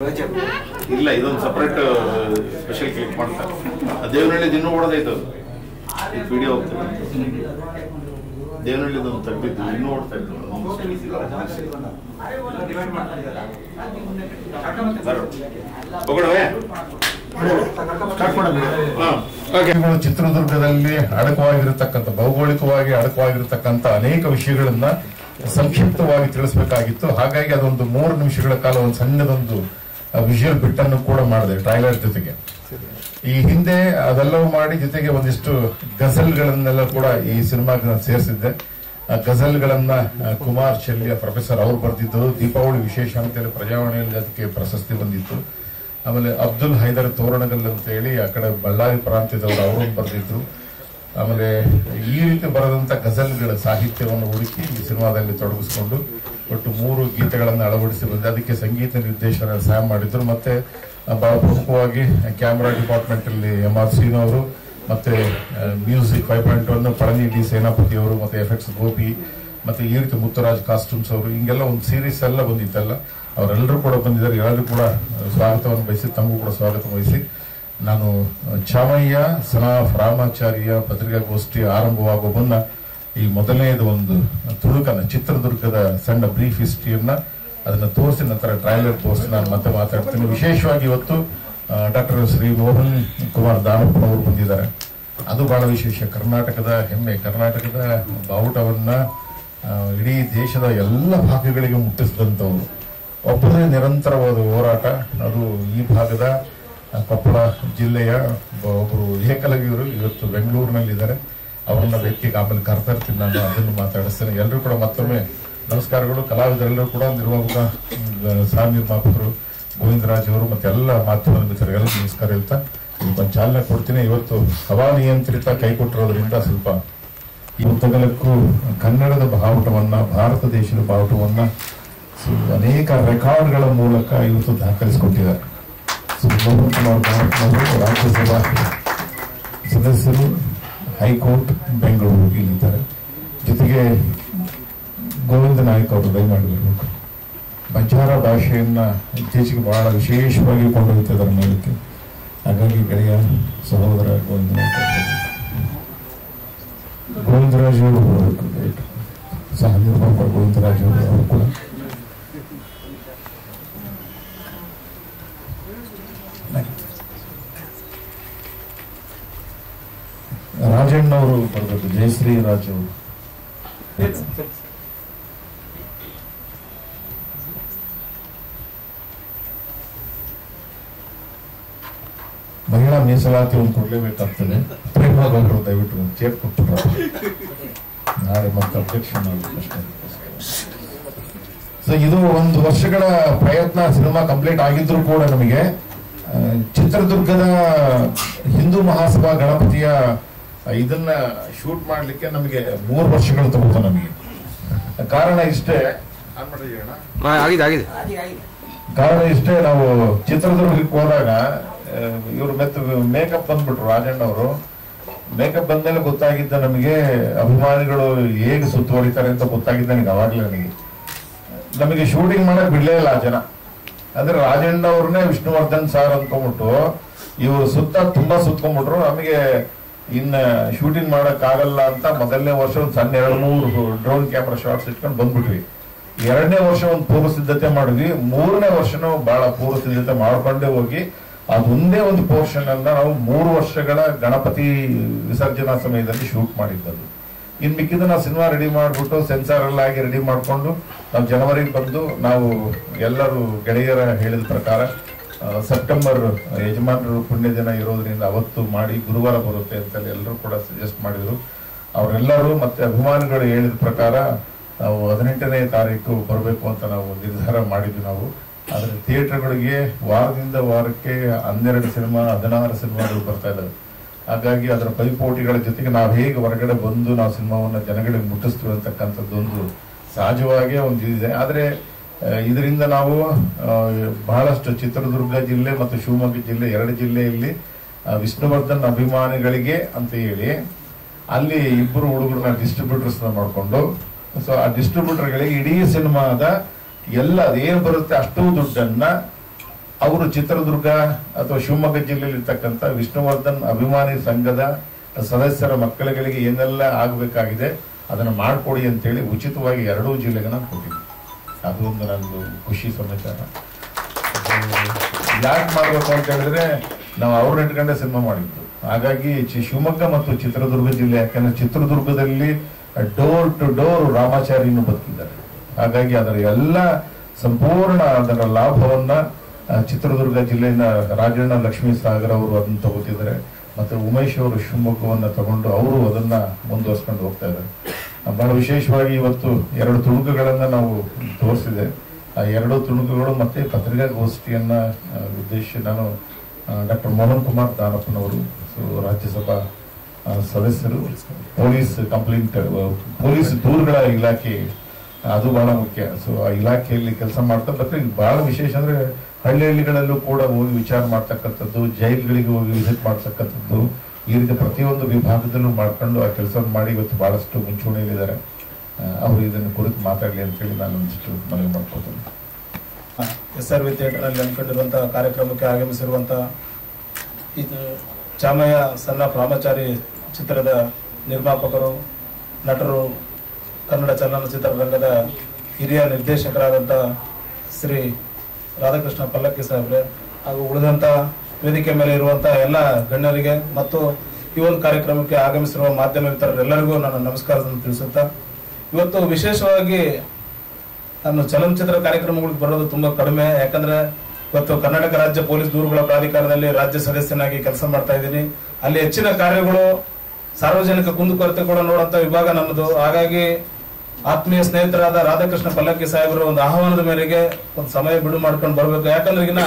ಇಲ್ಲ ಇದೊಂದು separate special click ಮಾಡ್ತಾರೆ. ದೇವನಹಳ್ಳಿ ಇನ್ನೂ ಓಡೋದೈತು ವಿಡಿಯೋ ಹೋಗ್ತದೆ. ದೇವನಹಳ್ಳಿದೊಂದು ತೆಗ್ದಿದ್ದು ಇನ್ನೂ ಓಡ್ತಾ ಇತ್ತು. ಚಿತ್ರದುರ್ಗದಲ್ಲಿ ಅಡಕವಾಗಿರತಕ್ಕಂಥ ಭೌಗೋಳಿಕವಾಗಿ ಅಡಕವಾಗಿರತಕ್ಕಂಥ ಅನೇಕ ವಿಷಯಗಳನ್ನ ಸಂಕ್ಷಿಪ್ತವಾಗಿ ತಿಳಿಸಬೇಕಾಗಿತ್ತು. ಹಾಗಾಗಿ ಅದೊಂದು 3 ನಿಮಿಷಗಳ ಕಾಲ ಒಂದು ಸಣ್ಣದೊಂದು ವಿಜುವಲ್ ಬಿಟ್ ಅನ್ನು ಕೂಡ ಮಾಡಿದೆ ಟ್ರೈಲರ್ ಜೊತೆಗೆ. ಈ ಹಿಂದೆ ಅದೆಲ್ಲವೂ ಮಾಡಿ ಜೊತೆಗೆ ಒಂದಿಷ್ಟು ಗಜಲ್ಗಳನ್ನೆಲ್ಲ ಕೂಡ ಈ ಸಿನಿಮಾಗೆ ಸೇರಿಸಿದ್ದೆ. ಗಜಲ್ಗಳನ್ನ ಕುಮಾರ್ ಶಲ್ಯ ಪ್ರೊಫೆಸರ್ ಅವರು ಬರೆದಿದ್ದರು. ದೀಪಾವಳಿ ವಿಶೇಷ ಅಂತೇಳಿ ಪ್ರಜಾವಾಣಿಯಲ್ಲಿ ಅದಕ್ಕೆ ಪ್ರಶಸ್ತಿ ಬಂದಿತ್ತು. ಆಮೇಲೆ ಅಬ್ದುಲ್ ಹೈದರ್ ತೋರಣಗಲ್ ಅಂತ ಹೇಳಿ ಆ ಕಡೆ ಬಳ್ಳಾರಿ ಪ್ರಾಂತ್ಯದವರು ಅವರು ಬರೆದಿದ್ರು. ಆಮೇಲೆ ಈ ರೀತಿ ಬರೆದಂತ ಗಜಲ್ಗಳ ಸಾಹಿತ್ಯವನ್ನು ಹುಡುಕಿ ಈ ಸಿನಿಮಾದಲ್ಲಿ ತೊಡಗಿಸಿಕೊಂಡು ಒಟ್ಟು 3 ಗೀತೆಗಳನ್ನು ಅಳವಡಿಸಿ ಬಂದೆ. ಅದಕ್ಕೆ ಸಂಗೀತ ನಿರ್ದೇಶನ ಸಹಾಯ ಮಾಡಿದ್ರು. ಮತ್ತೆ ಬಹಳ ಪ್ರಮುಖವಾಗಿ ಕ್ಯಾಮೆರಾ ಡಿಪಾರ್ಟ್ಮೆಂಟ್ ಅಲ್ಲಿ MR ಶ್ರೀನು ಅವರು, ಮತ್ತೆ ಮ್ಯೂಸಿಕ್ 5.1 ಪಳನಿ ಡಿ ಸೇನಾಪತಿ ಅವರು, ಮತ್ತೆ ಎಫೆಕ್ಟ್ಸ್ ಗೋಪಿ, ಮತ್ತೆ ಈ ರೀತಿ ಮುತ್ತುರಾಜ್ ಕಾಸ್ಟ್ಯೂಮ್ಸ್ ಅವರು, ಹಿಂಗೆಲ್ಲ ಒಂದು ಸೀರೀಸ್ ಎಲ್ಲ ಬಂದಿತ್ತಲ್ಲ, ಅವರೆಲ್ಲರೂ ಕೂಡ ಬಂದಿದ್ದಾರೆ. ಎಲ್ಲರೂ ಕೂಡ ಸ್ವಾಗತವನ್ನು ಬಯಸಿ ತಮಗೂ ಕೂಡ ಸ್ವಾಗತ ವಹಿಸಿ ನಾನು ಚಾಮಯ್ಯ ಸನಾಫ್ ರಾಮಾಚಾರ್ಯ ಪತ್ರಿಕಾಗೋಷ್ಠಿ ಆರಂಭವಾಗುವ ಮುನ್ನ ಈ ಮೊದಲನೇದು ಒಂದು ತುಣುಕನ್ನ ಚಿತ್ರದುರ್ಗದ ಸಣ್ಣ ಬ್ರೀಫ್ ಹಿಸ್ಟ್ರಿಯನ್ನ ಅದನ್ನ ತೋರಿಸಿ ನಂತರ ಟ್ರೈಲರ್ ತೋರಿಸಿ ನಾನು ಮತ್ತೆ ಮಾತಾಡ್ತೀನಿ. ವಿಶೇಷವಾಗಿ ಇವತ್ತು ಡಾಕ್ಟರ್ ಶ್ರೀ ಮೋಹನ್ ಕುಮಾರ್ ದಾನಪ್ಪನವರು ಬಂದಿದ್ದಾರೆ. ಅದು ಬಹಳ ವಿಶೇಷ. ಕರ್ನಾಟಕದ ಹೆಮ್ಮೆ, ಕರ್ನಾಟಕದ ಬಾವುಟವನ್ನ ಇಡೀ ದೇಶದ ಎಲ್ಲ ಭಾಗಗಳಿಗೆ ಮುಟ್ಟಿಸಿದಂಥವ್ರು. ಒಬ್ಬರೇ ನಿರಂತರವಾದ ಹೋರಾಟ. ಅದು ಈ ಭಾಗದ ಕೊಪ್ಪಳ ಜಿಲ್ಲೆಯ ಒಬ್ಬರು ಏಕಲವ್ಯರು ಇವತ್ತು ಬೆಂಗಳೂರಿನಲ್ಲಿದ್ದಾರೆ. ಅವರನ್ನ ವ್ಯಕ್ತಿಗೆ ಆಮೇಲೆ ಕರೆತರ್ತೀನಿ, ನಾನು ಅದನ್ನು ಮಾತಾಡಿಸ್ತೇನೆ. ಎಲ್ಲರೂ ಕೂಡ ಮತ್ತೊಮ್ಮೆ ನಮಸ್ಕಾರಗಳು. ಕಲಾವಿದರೆಲ್ಲರೂ ಕೂಡ ನಿರ್ವಾಹಕ ಸಹ ನಿರ್ಮಾಪಕರು ಗೋವಿಂದರಾಜ್ ಅವರು ಮತ್ತೆ ಎಲ್ಲ ಮಾಧ್ಯಮದ ಮಿತ್ರರಿಗೆಲ್ಲ ನಮಸ್ಕಾರ ಹೇಳ್ತಾ ಒಂದು ಚಾಲನೆ ಕೊಡ್ತೀನಿ. ಇವತ್ತು ಹವಾನಿಯಂತ್ರಿತ ಕೈಕೊಟ್ಟಿರೋದ್ರಿಂದ ಸ್ವಲ್ಪ ಈ ಉತ್ತಗಲಕ್ಕೂ ಕನ್ನಡದ ಬಾವುಟವನ್ನ, ಭಾರತ ದೇಶದ ಬಾವುಟವನ್ನ ಅನೇಕ ರೆಕಾರ್ಡ್ಗಳ ಮೂಲಕ ಇವತ್ತು ದಾಖಲಿಸಿಕೊಟ್ಟಿದ್ದಾರೆ. ಮೋಹನ್ ಕುಮಾರ್ ದಾನಪ್ಪನವರು ರಾಜ್ಯಸಭಾ ಸದಸ್ಯರು, ಹೈಕೋರ್ಟ್ ಬೆಂಗಳೂರು ಇಲ್ಲಿದ್ದಾರೆ. ಜೊತೆಗೆ ಗೋವಿಂದ ನಾಯಕ್ ಅವರು ದಯಮಾಡಿ ಬರಬೇಕು. ಬಂಜಾರ ಭಾಷೆಯನ್ನ ಇತ್ತೀಚೆಗೆ ಬಹಳ ವಿಶೇಷವಾಗಿ ಕೊಂಡೊಯ್ತಿದ್ದಾರೆ ಮೇಲಕ್ಕೆ. ಹಾಗಾಗಿ ಗೆಳೆಯ ಸಹೋದರ ಗೋವಿಂದ ನಾಯಕ್ ಗೋವಿಂದರಾಜ್ ಅವರು ಬರಬೇಕು. ಸಹ ನಿರ್ಮಾಪಕ ಗೋವಿಂದರಾಜ್ ಅವರು ಕೂಡ ರಾಜಣ್ಣ ಅವರು ಬರಬೇಕು. ಜಯಶ್ರೀ ರಾಜ್ ಅವರು, ಮಹಿಳಾ ಮೀಸಲಾತಿ ಒಂದು ಕೊಡ್ಲೇಬೇಕಾಗ್ತದೆ. ಪ್ರೇಮ ಗೌಡರು ದಯವಿಟ್ಟು ಒಂದು ಚೇರ್ ಕೊಟ್ಟರು. ನಾಳೆ ಮತ್ತೆ ಅಬ್ಜೆಕ್ಷನ್ ಆಗುತ್ತೆ. ಸೊ ಇದು 1 ವರ್ಷಗಳ ಪ್ರಯತ್ನ. ಸಿನಿಮಾ ಕಂಪ್ಲೀಟ್ ಆಗಿದ್ರು ಕೂಡ ನಮಗೆ ಚಿತ್ರದುರ್ಗದ ಹಿಂದೂ ಮಹಾಸಭಾ ಗಣಪತಿಯ ಇದನ್ನ ಶೂಟ್ ಮಾಡ್ಲಿಕ್ಕೆ ನಮಗೆ 3 ವರ್ಷಗಳು ತಗೋತು ನಮಗೆ. ಕಾರಣ ಇಷ್ಟೇ, ಕಾರಣ ಇಷ್ಟೇ, ನಾವು ಚಿತ್ರದುರ್ಗಕ್ಕೆ ಹೋದಾಗ ಇವ್ರು ಮೇಕಪ್ ಬಂದ್ಬಿಟ್ರು ರಾಜಣ್ಣ ಅವರು. ಮೇಕಪ್ ಬಂದ್ಮೇಲೆ ಗೊತ್ತಾಗಿದ್ದ ನಮಗೆ ಅಭಿಮಾನಿಗಳು ಹೇಗೆ ಸುತ್ತುವರಿತಾರೆ ಅಂತ ಗೊತ್ತಾಗಿದ್ದ ನನಗೆ ಅವಾಗ್ಲೇ. ನಮಗೆ ಶೂಟಿಂಗ್ ಮಾಡಕ್ ಬಿಡ್ಲೇ ಇಲ್ಲ ಆ ಜನ. ಅಂದ್ರೆ ರಾಜಣ್ಣ ಅವ್ರನ್ನೇ ವಿಷ್ಣುವರ್ಧನ್ ಸಾರ್ ಅಂದ್ಕೊಂಡ್ಬಿಟ್ಟು ಇವರು ತುಂಬಾ ಸುತ್ಕೊಂಡ್ಬಿಟ್ರು. ನಮಗೆ ಇನ್ನ ಶೂಟಿಂಗ್ ಮಾಡಕ್ ಆಗಲ್ಲ ಅಂತ ಮೊದಲನೇ ವರ್ಷ ಒಂದು ಸಣ್ಣ 2-3 ಡ್ರೋನ್ ಕ್ಯಾಮ್ರಾ ಶಾಟ್ಸ್ ಇಟ್ಕೊಂಡು ಬಂದ್ಬಿಟ್ವಿ. 2ನೇ ವರ್ಷ ಒಂದು ಪೂರ್ವ ಸಿದ್ಧತೆ ಮಾಡಿದ್ವಿ. 3ನೇ ವರ್ಷನೂ ಬಹಳ ಪೂರ್ವ ಸಿದ್ಧತೆ ಮಾಡ್ಕೊಂಡೇ ಹೋಗಿ ಅದೊಂದೇ ಒಂದು ಪೋರ್ಷನ್ ಅನ್ನ ನಾವು 3 ವರ್ಷಗಳ ಗಣಪತಿ ವಿಸರ್ಜನಾ ಸಮಯದಲ್ಲಿ ಶೂಟ್ ಮಾಡಿದ್ದದು. ಇನ್ ಮಿಕ್ಕಿದ ನಾವು ಸಿನಿಮಾ ರೆಡಿ ಮಾಡ್ಬಿಟ್ಟು ಸೆನ್ಸಾರ್ ಎಲ್ಲ ಆಗಿ ರೆಡಿ ಮಾಡ್ಕೊಂಡು ನಾವು ಜನವರಿಗೆ ಬಂದು ನಾವು ಎಲ್ಲರೂ ಗೆಳೆಯರ ಹೇಳಿದ ಪ್ರಕಾರ ಸೆಪ್ಟೆಂಬರ್ ಯಜಮಾನರು ಪುಣ್ಯ ದಿನ ಇರೋದ್ರಿಂದ ಅವತ್ತು ಮಾಡಿ ಗುರುವಾರ ಬರುತ್ತೆ ಅಂತ ಎಲ್ಲರೂ ಕೂಡ ಸಜೆಸ್ಟ್ ಮಾಡಿದ್ರು. ಅವರೆಲ್ಲರೂ ಮತ್ತೆ ಅಭಿಮಾನಿಗಳು ಹೇಳಿದ ಪ್ರಕಾರ ನಾವು 18ನೇ ತಾರೀಕು ಬರಬೇಕು ಅಂತ ನಾವು ನಿರ್ಧಾರ ಮಾಡಿದ್ವಿ. ನಾವು ಆದ್ರೆ ಥಿಯೇಟರ್ಗಳಿಗೆ ವಾರದಿಂದ ವಾರಕ್ಕೆ 12 ಸಿನಿಮಾ 16 ಸಿನಿಮಾಗಳು ಬರ್ತಾ ಇದ್ದಾವೆ. ಹಾಗಾಗಿ ಅದರ ಪೈಪೋಟಿಗಳ ಜೊತೆಗೆ ನಾವು ಹೇಗೆ ಹೊರಗಡೆ ಬಂದು ನಾವು ಸಿನಿಮಾವನ್ನ ಜನಗಳಿಗೆ ಮುಟ್ಟಿಸ್ತೀವಿ ಅಂತಕ್ಕಂಥದ್ದೊಂದು ಸಹಜವಾಗಿ ಒಂದು ಇದೆ. ಆದ್ರೆ ಇದರಿಂದ ನಾವು ಬಹಳಷ್ಟು ಚಿತ್ರದುರ್ಗ ಜಿಲ್ಲೆ ಮತ್ತು ಶಿವಮೊಗ್ಗ ಜಿಲ್ಲೆ 2 ಜಿಲ್ಲೆಯಲ್ಲಿ ವಿಷ್ಣುವರ್ಧನ್ ಅಭಿಮಾನಿಗಳಿಗೆ ಅಂತ ಹೇಳಿ ಅಲ್ಲಿ 2 ಹುಡುಗರನ್ನ ಡಿಸ್ಟ್ರಿಬ್ಯೂಟರ್ಸ್ ಮಾಡ್ಕೊಂಡು, ಸೊ ಆ ಡಿಸ್ಟ್ರಿಬ್ಯೂಟರ್ಗಳಿಗೆ ಇಡೀ ಸಿನಿಮಾದ ಎಲ್ಲ ಅದೇನು ಬರುತ್ತೆ ಅಷ್ಟು ದುಡ್ಡನ್ನ ಅವರು ಚಿತ್ರದುರ್ಗ ಅಥವಾ ಶಿವಮೊಗ್ಗ ಜಿಲ್ಲೆಯಲ್ಲಿ ಇರ್ತಕ್ಕಂಥ ವಿಷ್ಣುವರ್ಧನ್ ಅಭಿಮಾನಿ ಸಂಘದ ಸದಸ್ಯರ ಮಕ್ಕಳುಗಳಿಗೆ ಏನೆಲ್ಲ ಆಗಬೇಕಾಗಿದೆ ಅದನ್ನು ಮಾಡಿಕೊಡಿ ಅಂತೇಳಿ ಉಚಿತವಾಗಿ 2 ಜಿಲ್ಲೆಗಳನ್ನ ಕೊಟ್ಟಿದ್ವಿ. ಅದು ಒಂದು ನಂದು ಖುಷಿ ಸಮಾಚಾರ. ಯಾಕೆ ಮಾಡಬೇಕು ಅಂತ ಹೇಳಿದ್ರೆ ನಾವು ಅವ್ರನ್ನ ಇಟ್ಕೊಂಡೆ ಸಿನಿಮಾ ಮಾಡಿದ್ದು. ಹಾಗಾಗಿ ಶಿವಮೊಗ್ಗ ಮತ್ತು ಚಿತ್ರದುರ್ಗ ಜಿಲ್ಲೆ, ಯಾಕಂದ್ರೆ ಚಿತ್ರದುರ್ಗದಲ್ಲಿ ಡೋರ್ ಟು ಡೋರ್ ರಾಮಾಚಾರಿಯನ್ನು ಬದುಕಿದ್ದಾರೆ. ಹಾಗಾಗಿ ಅದರ ಎಲ್ಲ ಸಂಪೂರ್ಣ ಅದರ ಲಾಭವನ್ನ ಚಿತ್ರದುರ್ಗ ಜಿಲ್ಲೆಯ ರಾಜಣ್ಣ ಲಕ್ಷ್ಮೀ ಸಾಗರ್ ಅವರು ಅದನ್ನು ತಗೋತಿದ್ದಾರೆ. ಮತ್ತೆ ಉಮೇಶ್ ಅವರು ಶಿವಮೊಗ್ಗವನ್ನ ತಗೊಂಡು ಅವರು ಅದನ್ನ ಮುಂದುವರ್ಸ್ಕೊಂಡು ಹೋಗ್ತಾ ಇದ್ದಾರೆ. ಬಹಳ ವಿಶೇಷವಾಗಿ ಇವತ್ತು 2 ತುಣುಕುಗಳನ್ನ ನಾವು ತೋರಿಸಿದೆ. ಆ 2 ತುಣುಕುಗಳು ಮತ್ತೆ ಪತ್ರಿಕಾಗೋಷ್ಠಿಯನ್ನ ಉದ್ದೇಶಿಸಿ ನಾನು ಡಾಕ್ಟರ್ ಮೋಹನ್ ಕುಮಾರ್ ದಾನಪ್ಪನವರು, ರಾಜ್ಯಸಭಾ ಸದಸ್ಯರು, ಪೊಲೀಸ್ ದೂರುಗಳ ಇಲಾಖೆ, ಅದು ಬಹಳ ಮುಖ್ಯ. ಸೊ ಆ ಇಲಾಖೆಯಲ್ಲಿ ಕೆಲಸ ಮಾಡ್ತಾ ಬರ್ತಾರೆ. ಬಹಳ ವಿಶೇಷ ಅಂದ್ರೆ ಹಳ್ಳಿಗಳಲ್ಲೂ ಕೂಡ ಹೋಗಿ ವಿಚಾರ ಮಾಡ್ತಕ್ಕಂಥದ್ದು, ಜೈಲ್ಗಳಿಗೆ ಹೋಗಿ ವಿಸಿಟ್ ಮಾಡ್ತಕ್ಕಂಥದ್ದು, ಈ ರೀತಿ ಪ್ರತಿಯೊಂದು ವಿಭಾಗದಲ್ಲೂ ಮಾಡ್ಕೊಂಡು ಆ ಕೆಲಸವನ್ನು ಮಾಡಿ ಇವತ್ತು ಬಹಳಷ್ಟು ಮುಂಚೂಣಿಯಲ್ಲಿದ್ದಾರೆ. ಅವರು ಇದನ್ನು ಕುರಿತು ಮಾತಾಡಲಿ ಅಂತೇಳಿ ನಾನು ಒಂದಿಷ್ಟು ಮನವಿ ಮಾಡ್ಕೋತೀನಿ. SRV ಥಿಯೇಟರ್ನಲ್ಲಿ ಹಮ್ಮಿಕೊಂಡಿರುವಂತಹ ಕಾರ್ಯಕ್ರಮಕ್ಕೆ ಆಗಮಿಸಿರುವಂತಹ ಇದು ಚಾಮಯ್ಯ ಸಣ್ಣ ರಾಮಾಚಾರಿ ಚಿತ್ರದ ನಿರ್ಮಾಪಕರು, ನಟರು, ಕನ್ನಡ ಚಲನಚಿತ್ರರಂಗದ ಹಿರಿಯ ನಿರ್ದೇಶಕರಾದಂಥ ಶ್ರೀ ರಾಧಾಕೃಷ್ಣ ಪಲ್ಲಕ್ಕಿ ಸಾಹೇಬ್ರೆ ಹಾಗೂ ಉಳಿದಂಥ ವೇದಿಕೆ ಮೇಲೆ ಇರುವಂತಹ ಎಲ್ಲ ಗಣ್ಯರಿಗೆ ಮತ್ತು ಈ ಒಂದು ಕಾರ್ಯಕ್ರಮಕ್ಕೆ ಆಗಮಿಸಿರುವ ಮಾಧ್ಯಮ ಮಿತ್ರರೆಲ್ಲರಿಗೂ ನಾನು ನಮಸ್ಕಾರವನ್ನು ತಿಳಿಸುತ್ತಾ, ಇವತ್ತು ವಿಶೇಷವಾಗಿ ನಾನು ಚಲನಚಿತ್ರ ಕಾರ್ಯಕ್ರಮಗಳಿಗೆ ಬರೋದು ತುಂಬಾ ಕಡಿಮೆ. ಯಾಕಂದ್ರೆ ಇವತ್ತು ಕರ್ನಾಟಕ ರಾಜ್ಯ ಪೊಲೀಸ್ ದೂರುಗಳ ಪ್ರಾಧಿಕಾರದಲ್ಲಿ ರಾಜ್ಯ ಸದಸ್ಯನಾಗಿ ಕೆಲಸ ಮಾಡ್ತಾ ಇದ್ದೀನಿ. ಅಲ್ಲಿ ಹೆಚ್ಚಿನ ಕಾರ್ಯಗಳು ಸಾರ್ವಜನಿಕ ಕುಂದುಕೊರತೆ ಕೂಡ ನೋಡುವಂತ ವಿಭಾಗ ನಮ್ಮದು. ಹಾಗಾಗಿ ಆತ್ಮೀಯ ಸ್ನೇಹಿತರಾದ ರಾಧಾಕೃಷ್ಣ ಪಲ್ಲಕ್ಕಿ ಸಾಹೇಬರು ಒಂದು ಆಹ್ವಾನದ ಮೇರೆಗೆ ಒಂದು ಸಮಯ ಬಿಡು ಮಾಡ್ಕೊಂಡು ಬರ್ಬೇಕು. ಯಾಕಂದ್ರೆ ಈಗಿನ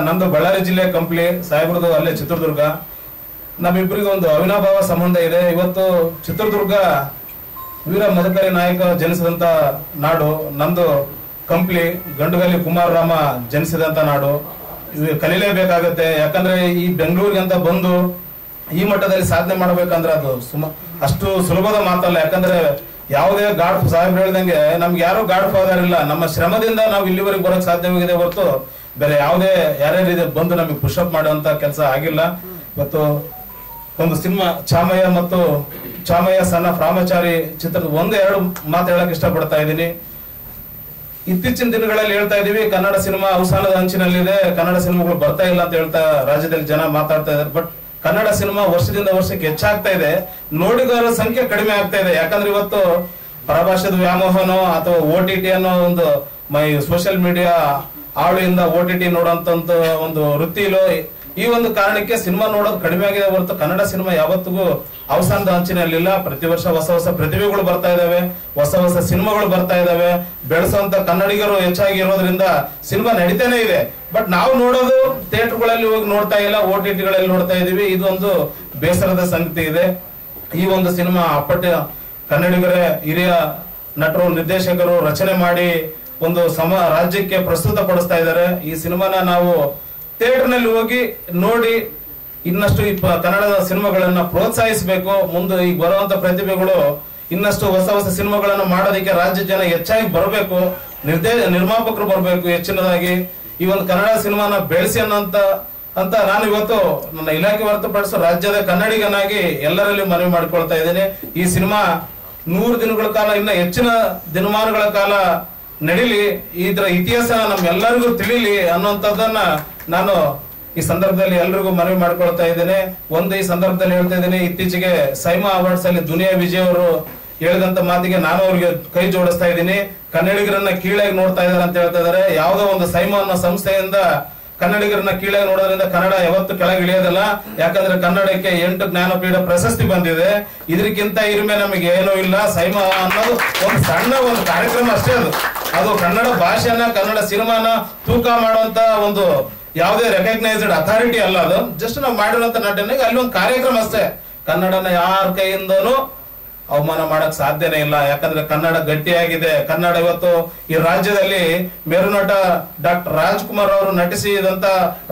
ನಮ್ದು ಬಳ್ಳಾರಿ ಜಿಲ್ಲೆ ಕಂಪ್ಲಿ, ಸಾಹೇಬ್ರದು ಅಲ್ಲೇ ಚಿತ್ರದುರ್ಗ, ನಮ್ಮಿಬ್ಬರಿಗೆ ಒಂದು ಅವಿನಾಭಾವ ಸಂಬಂಧ ಇದೆ. ಇವತ್ತು ಚಿತ್ರದುರ್ಗ ವೀರ ಮದಕರಿ ನಾಯಕ ಜನಿಸಿದಂತ ನಾಡು, ನಮ್ದು ಕಂಪ್ಲಿ ಗಂಡುಗಲಿ ಕುಮಾರರಾಮ ಜನಿಸಿದಂತ ನಾಡು. ಕಲೀಲೇಬೇಕಾಗತ್ತೆ. ಯಾಕಂದ್ರೆ ಈ ಬೆಂಗಳೂರಿಗೆ ಅಂತ ಬಂದು ಈ ಮಟ್ಟದಲ್ಲಿ ಸಾಧನೆ ಮಾಡ್ಬೇಕಂದ್ರೆ ಅದು ಅಷ್ಟು ಸುಲಭದ ಮಾತಲ್ಲ. ಯಾಕಂದ್ರೆ ಯಾವುದೇ ಗಾಡ್ ಸಾಹೇಬ್ ಹೇಳ್ದಂಗೆ ನಮ್ಗೆ ಯಾರು ಗಾಡ್ ಫಾದರ್ ಇಲ್ಲ. ನಮ್ಮ ಶ್ರಮದಿಂದ ನಾವು ಇಲ್ಲಿವರೆಗೆ ಬರೋಕ್ ಸಾಧ್ಯವಾಗಿದೆ ಹೊರತು ಬೇರೆ ಯಾವುದೇ ಯಾರ್ಯಾರಿದೆ ಬಂದು ನಮಗೆ ಪುಷಪ್ ಮಾಡುವಂತ ಕೆಲಸ ಆಗಿಲ್ಲ. ಇವತ್ತು ಒಂದು ಸಿನಿಮಾ ಚಾಮಯ್ಯ ಮತ್ತು ಚಾಮಯ್ಯ ಸಣ್ಣ ರಾಮಾಚಾರಿ ಚಿತ್ರದ 1-2 ಮಾತು ಹೇಳಕ್ ಇಷ್ಟಪಡ್ತಾ ಇದ್ದೀನಿ. ಇತ್ತೀಚಿನ ದಿನಗಳಲ್ಲಿ ಹೇಳ್ತಾ ಇದೀವಿ ಕನ್ನಡ ಸಿನಿಮಾ ಅವಸಾನದ ಅಂಚಿನಲ್ಲಿದೆ, ಕನ್ನಡ ಸಿನಿಮಾಗಳು ಬರ್ತಾ ಇಲ್ಲ ಅಂತ ಹೇಳ್ತಾ ರಾಜ್ಯದಲ್ಲಿ ಜನ ಮಾತಾಡ್ತಾ ಇದ್ದಾರೆ. ಬಟ್ ಕನ್ನಡ ಸಿನಿಮಾ ವರ್ಷದಿಂದ ವರ್ಷಕ್ಕೆ ಹೆಚ್ಚಾಗ್ತಾ ಇದೆ, ನೋಡಿದವರ ಸಂಖ್ಯೆ ಕಡಿಮೆ ಆಗ್ತಾ ಇದೆ. ಯಾಕಂದ್ರೆ ಇವತ್ತು ಪರಭಾಷೆದ ವ್ಯಾಮೋಹನೋ ಅಥವಾ OTT ಅನ್ನೋ ಒಂದು ಸೋಷಿಯಲ್ ಮೀಡಿಯಾ ಆವಳಿಯಿಂದ OTT ನೋಡುವಂತ ಒಂದು ವೃತ್ತಿಲೋ ಈ ಒಂದು ಕಾರಣಕ್ಕೆ ಸಿನಿಮಾ ನೋಡೋದು ಕಡಿಮೆ ಆಗಿದೆ ಹೊರತು ಕನ್ನಡ ಸಿನಿಮಾ ಯಾವತ್ತಿಗೂ ಅವಸಾನದ ಅಂಚಿನಲ್ಲಿಲ್ಲ. ಪ್ರತಿ ವರ್ಷ ಹೊಸ ಹೊಸ ಪ್ರತಿಭೆಗಳು ಬರ್ತಾ ಇದಾವೆ, ಹೊಸ ಹೊಸ ಸಿನಿಮಾಗಳು ಬರ್ತಾ ಇದಾವೆ. ಬೆಳೆಸುವಂತ ಕನ್ನಡಿಗರು ಹೆಚ್ಚಾಗಿ ಇರೋದ್ರಿಂದ ಸಿನಿಮಾ ನಡೀತಾನೆ ಇದೆ. ಬಟ್ ನಾವು ನೋಡೋದು ಥಿಯೇಟರ್ಗಳಲ್ಲಿ ಹೋಗಿ ನೋಡ್ತಾ ಇಲ್ಲ, OTTಗಳಲ್ಲಿ ನೋಡ್ತಾ ಇದೀವಿ. ಇದೊಂದು ಬೇಸರದ ಸಂಗತಿ ಇದೆ. ಈ ಒಂದು ಸಿನಿಮಾ ಅಪ್ಪಟ ಕನ್ನಡಿಗರೇ ಹಿರಿಯ ನಟರು ನಿರ್ದೇಶಕರು ರಚನೆ ಮಾಡಿ ಒಂದು ರಾಜ್ಯಕ್ಕೆ ಪ್ರಸ್ತುತ ಪಡಿಸ್ತಾ ಇದ್ದಾರೆ. ಈ ಸಿನಿಮಾನ ನಾವು ಥಿಯೇಟರ್ ನಲ್ಲಿ ಹೋಗಿ ನೋಡಿ ಇನ್ನಷ್ಟು ಈ ಕನ್ನಡದ ಸಿನಿಮಾಗಳನ್ನ ಪ್ರೋತ್ಸಾಹಿಸಬೇಕು. ಮುಂದೆ ಈಗ ಬರುವಂತ ಪ್ರತಿಭೆಗಳು ಇನ್ನಷ್ಟು ಹೊಸ ಹೊಸ ಸಿನಿಮಾಗಳನ್ನ ಮಾಡೋದಕ್ಕೆ ರಾಜ್ಯ ಜನ ಹೆಚ್ಚಾಗಿ ಬರಬೇಕು, ನಿರ್ಮಾಪಕರು ಬರಬೇಕು ಹೆಚ್ಚಿನದಾಗಿ. ಈ ಒಂದು ಕನ್ನಡ ಸಿನಿಮಾನ ಬೆಳೆಸಿ ಅಂತ ನಾನು ಇವತ್ತು ನನ್ನ ಇಲಾಖೆ ಹೊರತುಪಡಿಸಿ ರಾಜ್ಯದ ಕನ್ನಡಿಗನಾಗಿ ಎಲ್ಲರಲ್ಲಿ ಮನವಿ ಮಾಡಿಕೊಳ್ತಾ ಇದ್ದೇನೆ. ಈ ಸಿನಿಮಾ 100 ದಿನಗಳ ಕಾಲ ಇನ್ನ ಹೆಚ್ಚಿನ ದಿನಮಾನಗಳ ಕಾಲ ನಡೀಲಿ, ಇದರ ಇತಿಹಾಸ ನಮ್ಮೆಲ್ಲರಿಗೂ ತಿಳಿಲಿ ಅನ್ನುವಂಥದ್ದನ್ನ ನಾನು ಈ ಸಂದರ್ಭದಲ್ಲಿ ಎಲ್ರಿಗೂ ಮನವಿ ಮಾಡ್ಕೊಳ್ತಾ ಇದ್ದೇನೆ. ಈ ಸಂದರ್ಭದಲ್ಲಿ ಹೇಳ್ತಾ ಇದ್ದೇನೆ, ಇತ್ತೀಚೆಗೆ ಸೈಮಾ ಅವಾರ್ಡ್ಸ್ ಅಲ್ಲಿ ದುನಿಯಾ ವಿಜಯ್ ಅವರು ಹೇಳಿದಂತ ಮಾತಿಗೆ ನಾನು ಅವ್ರಿಗೆ ಕೈ ಜೋಡಿಸ್ತಾ ಇದ್ದೀನಿ. ಕನ್ನಡಿಗರನ್ನ ಕೀಳಾಗಿ ನೋಡ್ತಾ ಇದ್ದಾರೆ ಅಂತ ಹೇಳ್ತಾ ಇದ್ದಾರೆ. ಯಾವುದೋ ಒಂದು ಸೈಮಾ ಅನ್ನೋ ಸಂಸ್ಥೆಯಿಂದ ಕನ್ನಡಿಗರನ್ನ ಕೀಳಾಗಿ ನೋಡೋದ್ರಿಂದ ಕನ್ನಡ ಯಾವತ್ತು ಕೆಳಗೆ ಇಳಿಯೋದಿಲ್ಲ. ಯಾಕಂದ್ರೆ ಕನ್ನಡಕ್ಕೆ 8 ಜ್ಞಾನಪೀಠ ಪ್ರಶಸ್ತಿ ಬಂದಿದೆ. ಇದಕ್ಕಿಂತ ಹಿರಿಮೆ ನಮಗೆ ಏನೂ ಇಲ್ಲ. ಸೈಮಾ ಅನ್ನೋದು ಒಂದು ಸಣ್ಣ ಒಂದು ಕಾರ್ಯಕ್ರಮ ಅಷ್ಟೇ. ಅದು ಕನ್ನಡ ಭಾಷೆನ ಕನ್ನಡ ಸಿನಿಮಾನ ತೂಕ ಮಾಡುವಂತ ಒಂದು ಯಾವುದೇ ರೆಕಗ್ನೈಸ್ಡ್ ಅಥಾರಿಟಿ ಅಲ್ಲ. ಅದು ಜಸ್ಟ್ ನಾವು ಮಾಡಿರುವಂತ ನಟನೆಗೆ ಅಲ್ಲಿ ಒಂದು ಕಾರ್ಯಕ್ರಮ ಅಷ್ಟೇ. ಕನ್ನಡನ ಯಾರ ಕೈಯಿಂದನೂ ಅವಮಾನ ಮಾಡಕ್ ಸಾಧ್ಯನೇ ಇಲ್ಲ. ಯಾಕಂದ್ರೆ ಕನ್ನಡ ಗಟ್ಟಿಯಾಗಿದೆ. ಕನ್ನಡ ಇವತ್ತು ಈ ರಾಜ್ಯದಲ್ಲಿ ಮೇರುನಟ ಡಾಕ್ಟರ್ ರಾಜ್ಕುಮಾರ್ ಅವರು ನಟಿಸಿದಂತ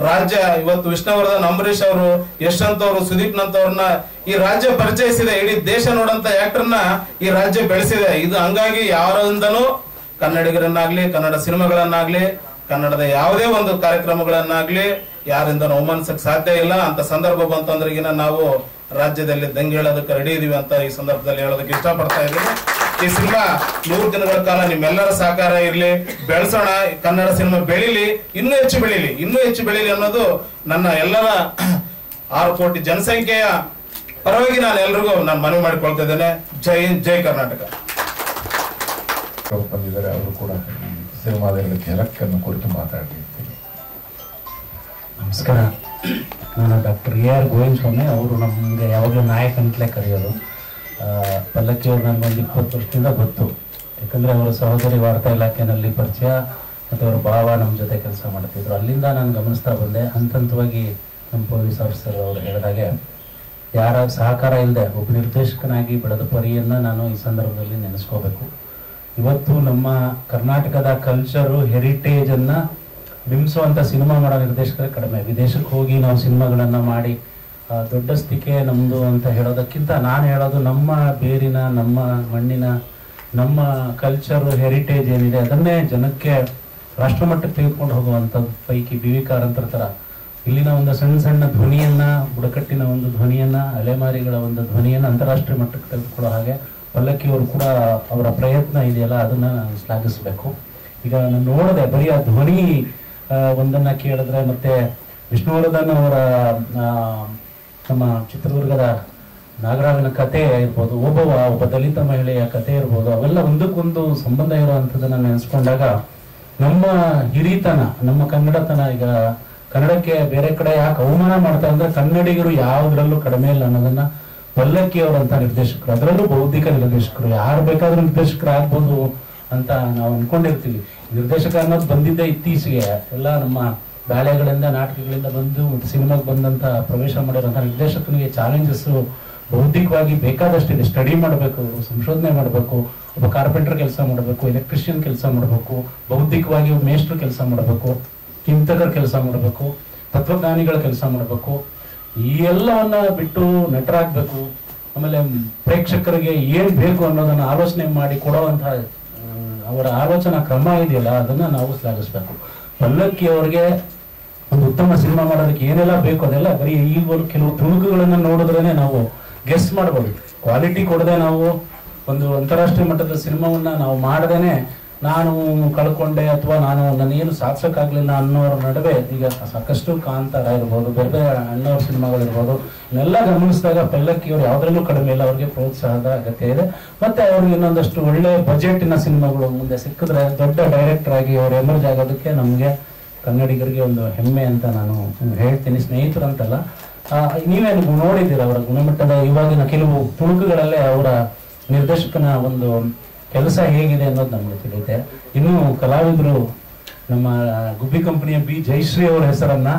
ರಾಜ್ಯ ಇವತ್ತು ವಿಷ್ಣುವರ್ಧನ್, ಅಂಬರೀಶ್ ಅವರು, ಯಶವಂತ್ ಅವರು, ಸುದೀಪ್ ನಂತವ್ರನ್ನ ಈ ರಾಜ್ಯ ಪರಿಚಯಿಸಿದೆ. ಇಡೀ ದೇಶ ನೋಡಂತ ಆಕ್ಟರ್ನ ಈ ರಾಜ್ಯ ಬೆಳೆಸಿದೆ. ಇದು ಹಂಗಾಗಿ ಯಾರಿಂದನೂ ಕನ್ನಡಿಗರನ್ನಾಗ್ಲಿ ಕನ್ನಡ ಸಿನಿಮಾಗಳನ್ನಾಗ್ಲಿ ಕನ್ನಡದ ಯಾವುದೇ ಒಂದು ಕಾರ್ಯಕ್ರಮಗಳನ್ನಾಗ್ಲಿ ಯಾರಿಂದ ಅವಮಾನಿಸಕ್ ಸಾಧ್ಯ ಇಲ್ಲ. ಅಂತ ಸಂದರ್ಭ ಬಂತಂದ್ರೆಗಿನ ನಾವು ರಾಜ್ಯದಲ್ಲಿ ದಂಗೆ ಹೇಳೋದಕ್ಕೆ ರೆಡಿ ಇದೀವಿ ಅಂತ ಈ ಸಂದರ್ಭದಲ್ಲಿ ಹೇಳೋದಕ್ಕೆ ಇಷ್ಟಪಡ್ತಾ ಇದ್ದೀನಿ. ಈ ಸಿನಿಮಾ 100 ದಿನಗಳ ಕಾಲ ನಿಮ್ಮೆಲ್ಲರ ಸಹಕಾರ ಇರ್ಲಿ, ಬೆಳೆಸೋಣ. ಕನ್ನಡ ಸಿನಿಮಾ ಬೆಳಿಲಿ, ಇನ್ನೂ ಹೆಚ್ಚು ಬೆಳಿಲಿ ಅನ್ನೋದು ನನ್ನ ಎಲ್ಲರ 6 ಕೋಟಿ ಜನಸಂಖ್ಯೆಯ ಪರವಾಗಿ ನಾನು ಎಲ್ರಿಗೂ ನಾನು ಮನವಿ ಮಾಡಿಕೊಳ್ತಾ ಇದ್ದೇನೆ. ಜೈ ಹಿಂದ್, ಜೈ ಕರ್ನಾಟಕ. ಬಂದಿದ್ದಾರೆ, ಅವರು ಕೂಡ ಸಿನಿಮಾದ ಕೆಲಕ್ಕನ್ನು ಕುರಿತು ಮಾತಾಡ್ತಿರ್ತೀನಿ. ನಮಸ್ಕಾರ, ನಾನು ಡಾಕ್ಟರ್ AR ಗೋವಿಂದ ಸ್ವಾಮಿ. ಅವರು ನಮಗೆ ಯಾವಾಗಲೂ ನಾಯಕ ಅಂತಲೇ ಕರೆಯೋದು. ಪಲ್ಲಕ್ಕಿ ಅವರು ನನಗೊಂದು 20 ವರ್ಷದಿಂದ ಗೊತ್ತು. ಯಾಕಂದರೆ ಅವರ ಸಹೋದರಿ ವಾರ್ತಾ ಇಲಾಖೆಯಲ್ಲಿ ಪರಿಚಯ ಮತ್ತು ಅವರ ಭಾವ ನಮ್ಮ ಜೊತೆ ಕೆಲಸ ಮಾಡ್ತಿದ್ರು. ಅಲ್ಲಿಂದ ನಾನು ಗಮನಿಸ್ತಾ ಬಂದೆ. ಹಂತವಾಗಿ ನಮ್ಮ ಪೊಲೀಸ್ ಆಫೀಸರ್ ಅವರು ಹೇಳಿದಾಗೆ ಯಾರ ಸಹಕಾರ ಇಲ್ಲದೆ ಒಬ್ಬ ನಿರ್ದೇಶಕನಾಗಿ ಬೆಳೆದ ಪರಿಯನ್ನು ನಾನು ಈ ಸಂದರ್ಭದಲ್ಲಿ ನೆನೆಸ್ಕೋಬೇಕು. ಇವತ್ತು ನಮ್ಮ ಕರ್ನಾಟಕದ ಕಲ್ಚರು ಹೆರಿಟೇಜನ್ನು ಬಿಂಬಿಸುವಂಥ ಸಿನಿಮಾ ಮಾಡೋ ನಿರ್ದೇಶಕರೇ ಕಡಿಮೆ. ವಿದೇಶಕ್ಕೆ ಹೋಗಿ ನಾವು ಸಿನಿಮಾಗಳನ್ನು ಮಾಡಿ ದೊಡ್ಡ ಸ್ಥಿಕೆ ನಮ್ಮದು ಅಂತ ಹೇಳೋದಕ್ಕಿಂತ ನಾನು ಹೇಳೋದು ನಮ್ಮ ಬೇರಿನ, ನಮ್ಮ ಮಣ್ಣಿನ, ನಮ್ಮ ಕಲ್ಚರು ಹೆರಿಟೇಜ್ ಏನಿದೆ ಅದನ್ನೇ ಜನಕ್ಕೆ ರಾಷ್ಟ್ರಮಟ್ಟಕ್ಕೆ ತೆಗೆದುಕೊಂಡು ಹೋಗುವಂಥದ್ದು ಪೈಕಿ BV ಕಾರಂತರ ಥರ ಇಲ್ಲಿನ ಒಂದು ಸಣ್ಣ ಸಣ್ಣ ಧ್ವನಿಯನ್ನು, ಬುಡಕಟ್ಟಿನ ಒಂದು ಧ್ವನಿಯನ್ನು, ಅಲೆಮಾರಿಗಳ ಒಂದು ಧ್ವನಿಯನ್ನು ಅಂತಾರಾಷ್ಟ್ರೀಯ ಮಟ್ಟಕ್ಕೆ ತೆಗೆದುಕೊಳ್ಳೋ ಹಾಗೆ ಪಲ್ಲಕ್ಕಿಯವರು ಕೂಡ ಅವರ ಪ್ರಯತ್ನ ಇದೆಯಲ್ಲ ಅದನ್ನು ನಾನು ಶ್ಲಾಘಿಸಬೇಕು. ಈಗ ನಾನು ನೋಡಿದೆ, ಬರೀ ಆ ಧ್ವನಿ ಒಂದನ್ನು ಕೇಳಿದ್ರೆ, ಮತ್ತೆ ವಿಷ್ಣುವರ್ಧನ್ ಅವರ ನಮ್ಮ ಚಿತ್ರದುರ್ಗದ ನಾಗರಾಜನ ಕಥೆ ಇರ್ಬೋದು, ಒಬ್ಬ ದಲಿತ ಮಹಿಳೆಯ ಕಥೆ ಇರ್ಬೋದು, ಅವೆಲ್ಲ ಒಂದಕ್ಕೊಂದು ಸಂಬಂಧ ಇರುವಂಥದ್ದನ್ನು ನೆನೆಸ್ಕೊಂಡಾಗ ನಮ್ಮ ಹಿರಿತನ, ನಮ್ಮ ಕನ್ನಡತನ, ಈಗ ಕನ್ನಡಕ್ಕೆ ಬೇರೆ ಕಡೆ ಯಾಕೆ ಅವಮಾನ ಮಾಡ್ತಾರೆ ಅಂದ್ರೆ ಕನ್ನಡಿಗರು ಯಾವುದ್ರಲ್ಲೂ ಕಡಿಮೆ ಇಲ್ಲ ಅನ್ನೋದನ್ನ ಪಲ್ಲಕ್ಕಿ ಅವರಂತ ನಿರ್ದೇಶಕರು, ಅದರಲ್ಲೂ ಬೌದ್ಧಿಕ ನಿರ್ದೇಶಕರು, ಯಾರು ಬೇಕಾದ್ರೂ ನಿರ್ದೇಶಕರು ಆಗ್ಬೋದು ಅಂತ ನಾವು ಅನ್ಕೊಂಡಿರ್ತೀವಿ. ನಿರ್ದೇಶಕ ಅನ್ನೋದು ಬಂದಿದ್ದೇ ಇತ್ತೀಚೆಗೆ. ಎಲ್ಲ ನಮ್ಮ ಬ್ಯಾಲೆಗಳಿಂದ, ನಾಟಕಗಳಿಂದ ಬಂದು ಮತ್ತು ಸಿನಿಮಾಗೆ ಬಂದಂತ ಪ್ರವೇಶ ಮಾಡಿರುವಂತಹ ನಿರ್ದೇಶಕನಿಗೆ ಚಾಲೆಂಜಸ್ ಬೌದ್ಧಿಕವಾಗಿ ಬೇಕಾದಷ್ಟಿದೆ. ಸ್ಟಡಿ ಮಾಡಬೇಕು, ಸಂಶೋಧನೆ ಮಾಡಬೇಕು, ಒಬ್ಬ ಕಾರ್ಪೆಂಟರ್ ಕೆಲಸ ಮಾಡಬೇಕು, ಎಲೆಕ್ಟ್ರಿಷಿಯನ್ ಕೆಲಸ ಮಾಡಬೇಕು, ಬೌದ್ಧಿಕವಾಗಿ ಮೇಸ್ಟ್ರು ಕೆಲಸ ಮಾಡಬೇಕು, ಚಿಂತಕರ ಕೆಲಸ ಮಾಡಬೇಕು, ತತ್ವಜ್ಞಾನಿಗಳ ಕೆಲಸ ಮಾಡಬೇಕು. ಈ ಎಲ್ಲವನ್ನ ಬಿಟ್ಟು ನಟರಾಗಬೇಕು. ಆಮೇಲೆ ಪ್ರೇಕ್ಷಕರಿಗೆ ಏನ್ ಬೇಕು ಅನ್ನೋದನ್ನ ಆಲೋಚನೆ ಮಾಡಿ ಕೊಡುವಂತಹ ಅವರ ಆಲೋಚನಾ ಕ್ರಮ ಇದೆಯಲ್ಲ ಅದನ್ನ ನಾವು ಶ್ಲಾಘಿಸ್ಬೇಕು. ಪಲ್ಲಕ್ಕಿ ಅವರಿಗೆ ಒಂದು ಉತ್ತಮ ಸಿನಿಮಾ ಮಾಡೋದಕ್ಕೆ ಏನೆಲ್ಲ ಬೇಕು ಅದೆಲ್ಲ ಬರೀ ಈಗಲೂ ಕೆಲವು ತುಣುಕುಗಳನ್ನ ನೋಡಿದ್ರೇನೆ ನಾವು ಗೆಸ್ ಮಾಡ್ಬೋದು. ಕ್ವಾಲಿಟಿ ಕೊಡದೆ ನಾವು ಒಂದು ಅಂತಾರಾಷ್ಟ್ರೀಯ ಮಟ್ಟದ ಸಿನಿಮಾವನ್ನ ನಾವು ಮಾಡದೇನೆ ನಾನು ಕಳ್ಕೊಂಡೆ ಅಥವಾ ನಾನೇನು ಸಾಧಿಸೋಕ್ಕಾಗ್ಲಿಲ್ಲ ಅನ್ನೋರ ನಡುವೆ ಈಗ ಸಾಕಷ್ಟು ಕಾಂತಾರ ಇರ್ಬೋದು, ಬೇರೆ ಬೇರೆ ಅಣ್ಣವ್ರ ಸಿನಿಮಾಗಳಿರ್ಬೋದು, ಇವನ್ನೆಲ್ಲ ಗಮನಿಸಿದಾಗ ಪಲ್ಲಕ್ಕಿಯವರು ಯಾವ್ದ್ರಲ್ಲೂ ಕಡಿಮೆ ಇಲ್ಲ. ಅವ್ರಿಗೆ ಪ್ರೋತ್ಸಾಹದ ಅಗತ್ಯ ಇದೆ. ಮತ್ತೆ ಅವ್ರಿಗೆ ಇನ್ನೊಂದಷ್ಟು ಒಳ್ಳೆ ಬಜೆಟಿನ ಸಿನಿಮಾಗಳು ಮುಂದೆ ಸಿಕ್ಕಿದ್ರೆ ದೊಡ್ಡ ಡೈರೆಕ್ಟರ್ ಆಗಿ ಅವ್ರು ಎಮರ್ಜ್ ಆಗೋದಕ್ಕೆ ನಮಗೆ ಕನ್ನಡಿಗರಿಗೆ ಒಂದು ಹೆಮ್ಮೆ ಅಂತ ನಾನು ಹೇಳ್ತೀನಿ. ಸ್ನೇಹಿತರಂತಲ್ಲ, ನೀವೇನು ನೋಡಿದ್ದೀರ ಅವರ ಗುಣಮಟ್ಟದ ಇವಾಗಿನ ಕೆಲವು ತುಣುಕುಗಳಲ್ಲೇ ಅವರ ನಿರ್ದೇಶಕನ ಒಂದು ಕೆಲಸ ಹೇಗಿದೆ ಅನ್ನೋದು ನಮ್ಗೆ ತಿಳಿಯುತ್ತೆ. ಇನ್ನು ಕಲಾವಿದರು ನಮ್ಮ ಗುಬ್ಬಿ ಕಂಪನಿಯ B ಜಯಶ್ರೀ ಅವರ ಹೆಸರನ್ನ,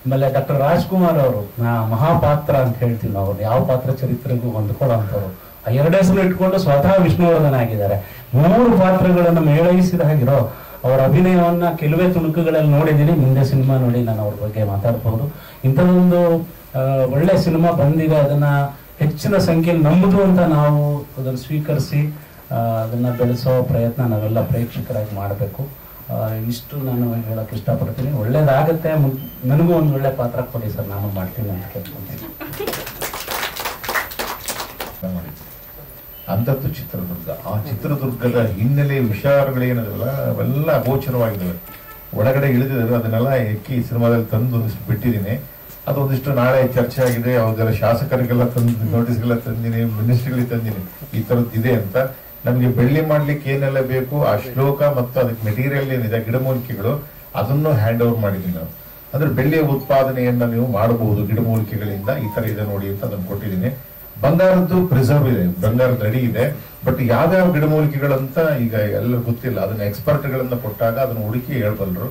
ಆಮೇಲೆ ಡಾಕ್ಟರ್ ರಾಜ್ಕುಮಾರ್ ಅವರು ಮಹಾಪಾತ್ರ ಅಂತ ಹೇಳ್ತೀವಿ ನಾವು, ಯಾವ ಪಾತ್ರ ಚರಿತ್ರೆಗೂ ಹೊಂದ್ಕೊಳ್ಳೋಂಥವ್ರು. ಆ 2 ಹೆಸರು ಇಟ್ಕೊಂಡು ಸ್ವತಃ ವಿಷ್ಣುವರ್ಧನ್ ಆಗಿದ್ದಾರೆ. 3 ಪಾತ್ರಗಳನ್ನು ಮೇಳೈಸಿದ ಹಾಗಿರೋ ಅವರ ಅಭಿನಯವನ್ನ ಕೆಲವೇ ತುಣುಕುಗಳಲ್ಲಿ ನೋಡಿದ್ದೀನಿ. ಮುಂದೆ ಸಿನಿಮಾ ನೋಡಿ ನಾನು ಅವ್ರ ಬಗ್ಗೆ ಮಾತಾಡಬಹುದು. ಇಂಥದೊಂದು ಒಳ್ಳೆ ಸಿನಿಮಾ ಬಂದಿದೆ, ಅದನ್ನ ಹೆಚ್ಚಿನ ಸಂಖ್ಯೆಯಲ್ಲಿ ನಮ್ಮದು ಅಂತ ನಾವು ಅದನ್ನು ಸ್ವೀಕರಿಸಿ ಅದನ್ನ ಬೆಳೆಸೋ ಪ್ರಯತ್ನ ನಾವೆಲ್ಲ ಪ್ರೇಕ್ಷಕರಾಗಿ ಮಾಡಬೇಕು. ಇಷ್ಟು ನಾನು ಹೇಳಕ್ ಇಷ್ಟಪಡ್ತೀನಿ. ಒಳ್ಳೇದಾಗತ್ತೆ. ನನಗೂ ಒಂದು ಒಳ್ಳೆ ಪಾತ್ರ ಕೊಡಿ ಸರ್, ನಾನು ಮಾಡ್ತೀನಿ ಅಂತ ಕೇಳ್ಕೊಂತೀನಿ. ಅಂಥದ್ದು ಚಿತ್ರದುರ್ಗ. ಆ ಚಿತ್ರದುರ್ಗದ ಹಿನ್ನೆಲೆ ವಿಚಾರಗಳೇನದಲ್ಲ ಅವೆಲ್ಲ ಅಗೋಚರವಾಗಿದ್ದಾವೆ, ಒಳಗಡೆ ಇಳಿದಿದ್ದಾವೆ. ಅದನ್ನೆಲ್ಲ ಎಕ್ಕಿ ಸಿನಿಮಾದಲ್ಲಿ ತಂದು ಒಂದಿಷ್ಟು ಬಿಟ್ಟಿದ್ದೀನಿ. ಅದೊಂದಿಷ್ಟು ನಾಳೆ ಚರ್ಚೆ ಆಗಿದೆ. ಅವಾಗೆಲ್ಲ ಶಾಸಕರಿಗೆಲ್ಲ ತಂದು ನೋಟಿಸ್ಗೆಲ್ಲ ತಂದಿನಿ, ಮಿನಿಸ್ಟ್ರಿಗಳಿಗೆ ತಂದಿನಿ, ಈ ಥರದ್ದು ಇದೆ ಅಂತ. ನಮಗೆ ಬೆಳ್ಳಿ ಮಾಡ್ಲಿಕ್ಕೆ ಏನೆಲ್ಲ ಬೇಕು ಆ ಶ್ಲೋಕ ಮತ್ತು ಅದಕ್ಕೆ ಮೆಟೀರಿಯಲ್ ಏನಿದೆ, ಗಿಡಮೂಲಿಕೆಗಳು, ಅದನ್ನು ಹ್ಯಾಂಡ್ ಓವರ್ ಮಾಡಿದ್ದೀವಿ ನಾವು. ಅಂದ್ರೆ ಬೆಳ್ಳಿಯ ಉತ್ಪಾದನೆಯನ್ನ ನೀವು ಮಾಡಬಹುದು ಗಿಡಮೂಲಿಕೆಗಳಿಂದ, ಈ ತರ ಇದೆ ನೋಡಿ ಅಂತ ಅದನ್ನು ಕೊಟ್ಟಿದ್ದೀನಿ. ಬಂಗಾರದ್ದು ಪ್ರಿಸರ್ವ್ ಇದೆ, ಬಂಗಾರದ ರೆಡಿ ಇದೆ. ಬಟ್ ಯಾವ್ಯಾವ ಗಿಡಮೂಲಿಕೆಗಳಂತ ಈಗ ಎಲ್ಲ ಗೊತ್ತಿಲ್ಲ. ಅದನ್ನ ಎಕ್ಸ್ಪರ್ಟ್ಗಳನ್ನ ಕೊಟ್ಟಾಗ ಅದನ್ನ ಹುಡುಕಿ ಹೇಳ್ಬಲ್ರು.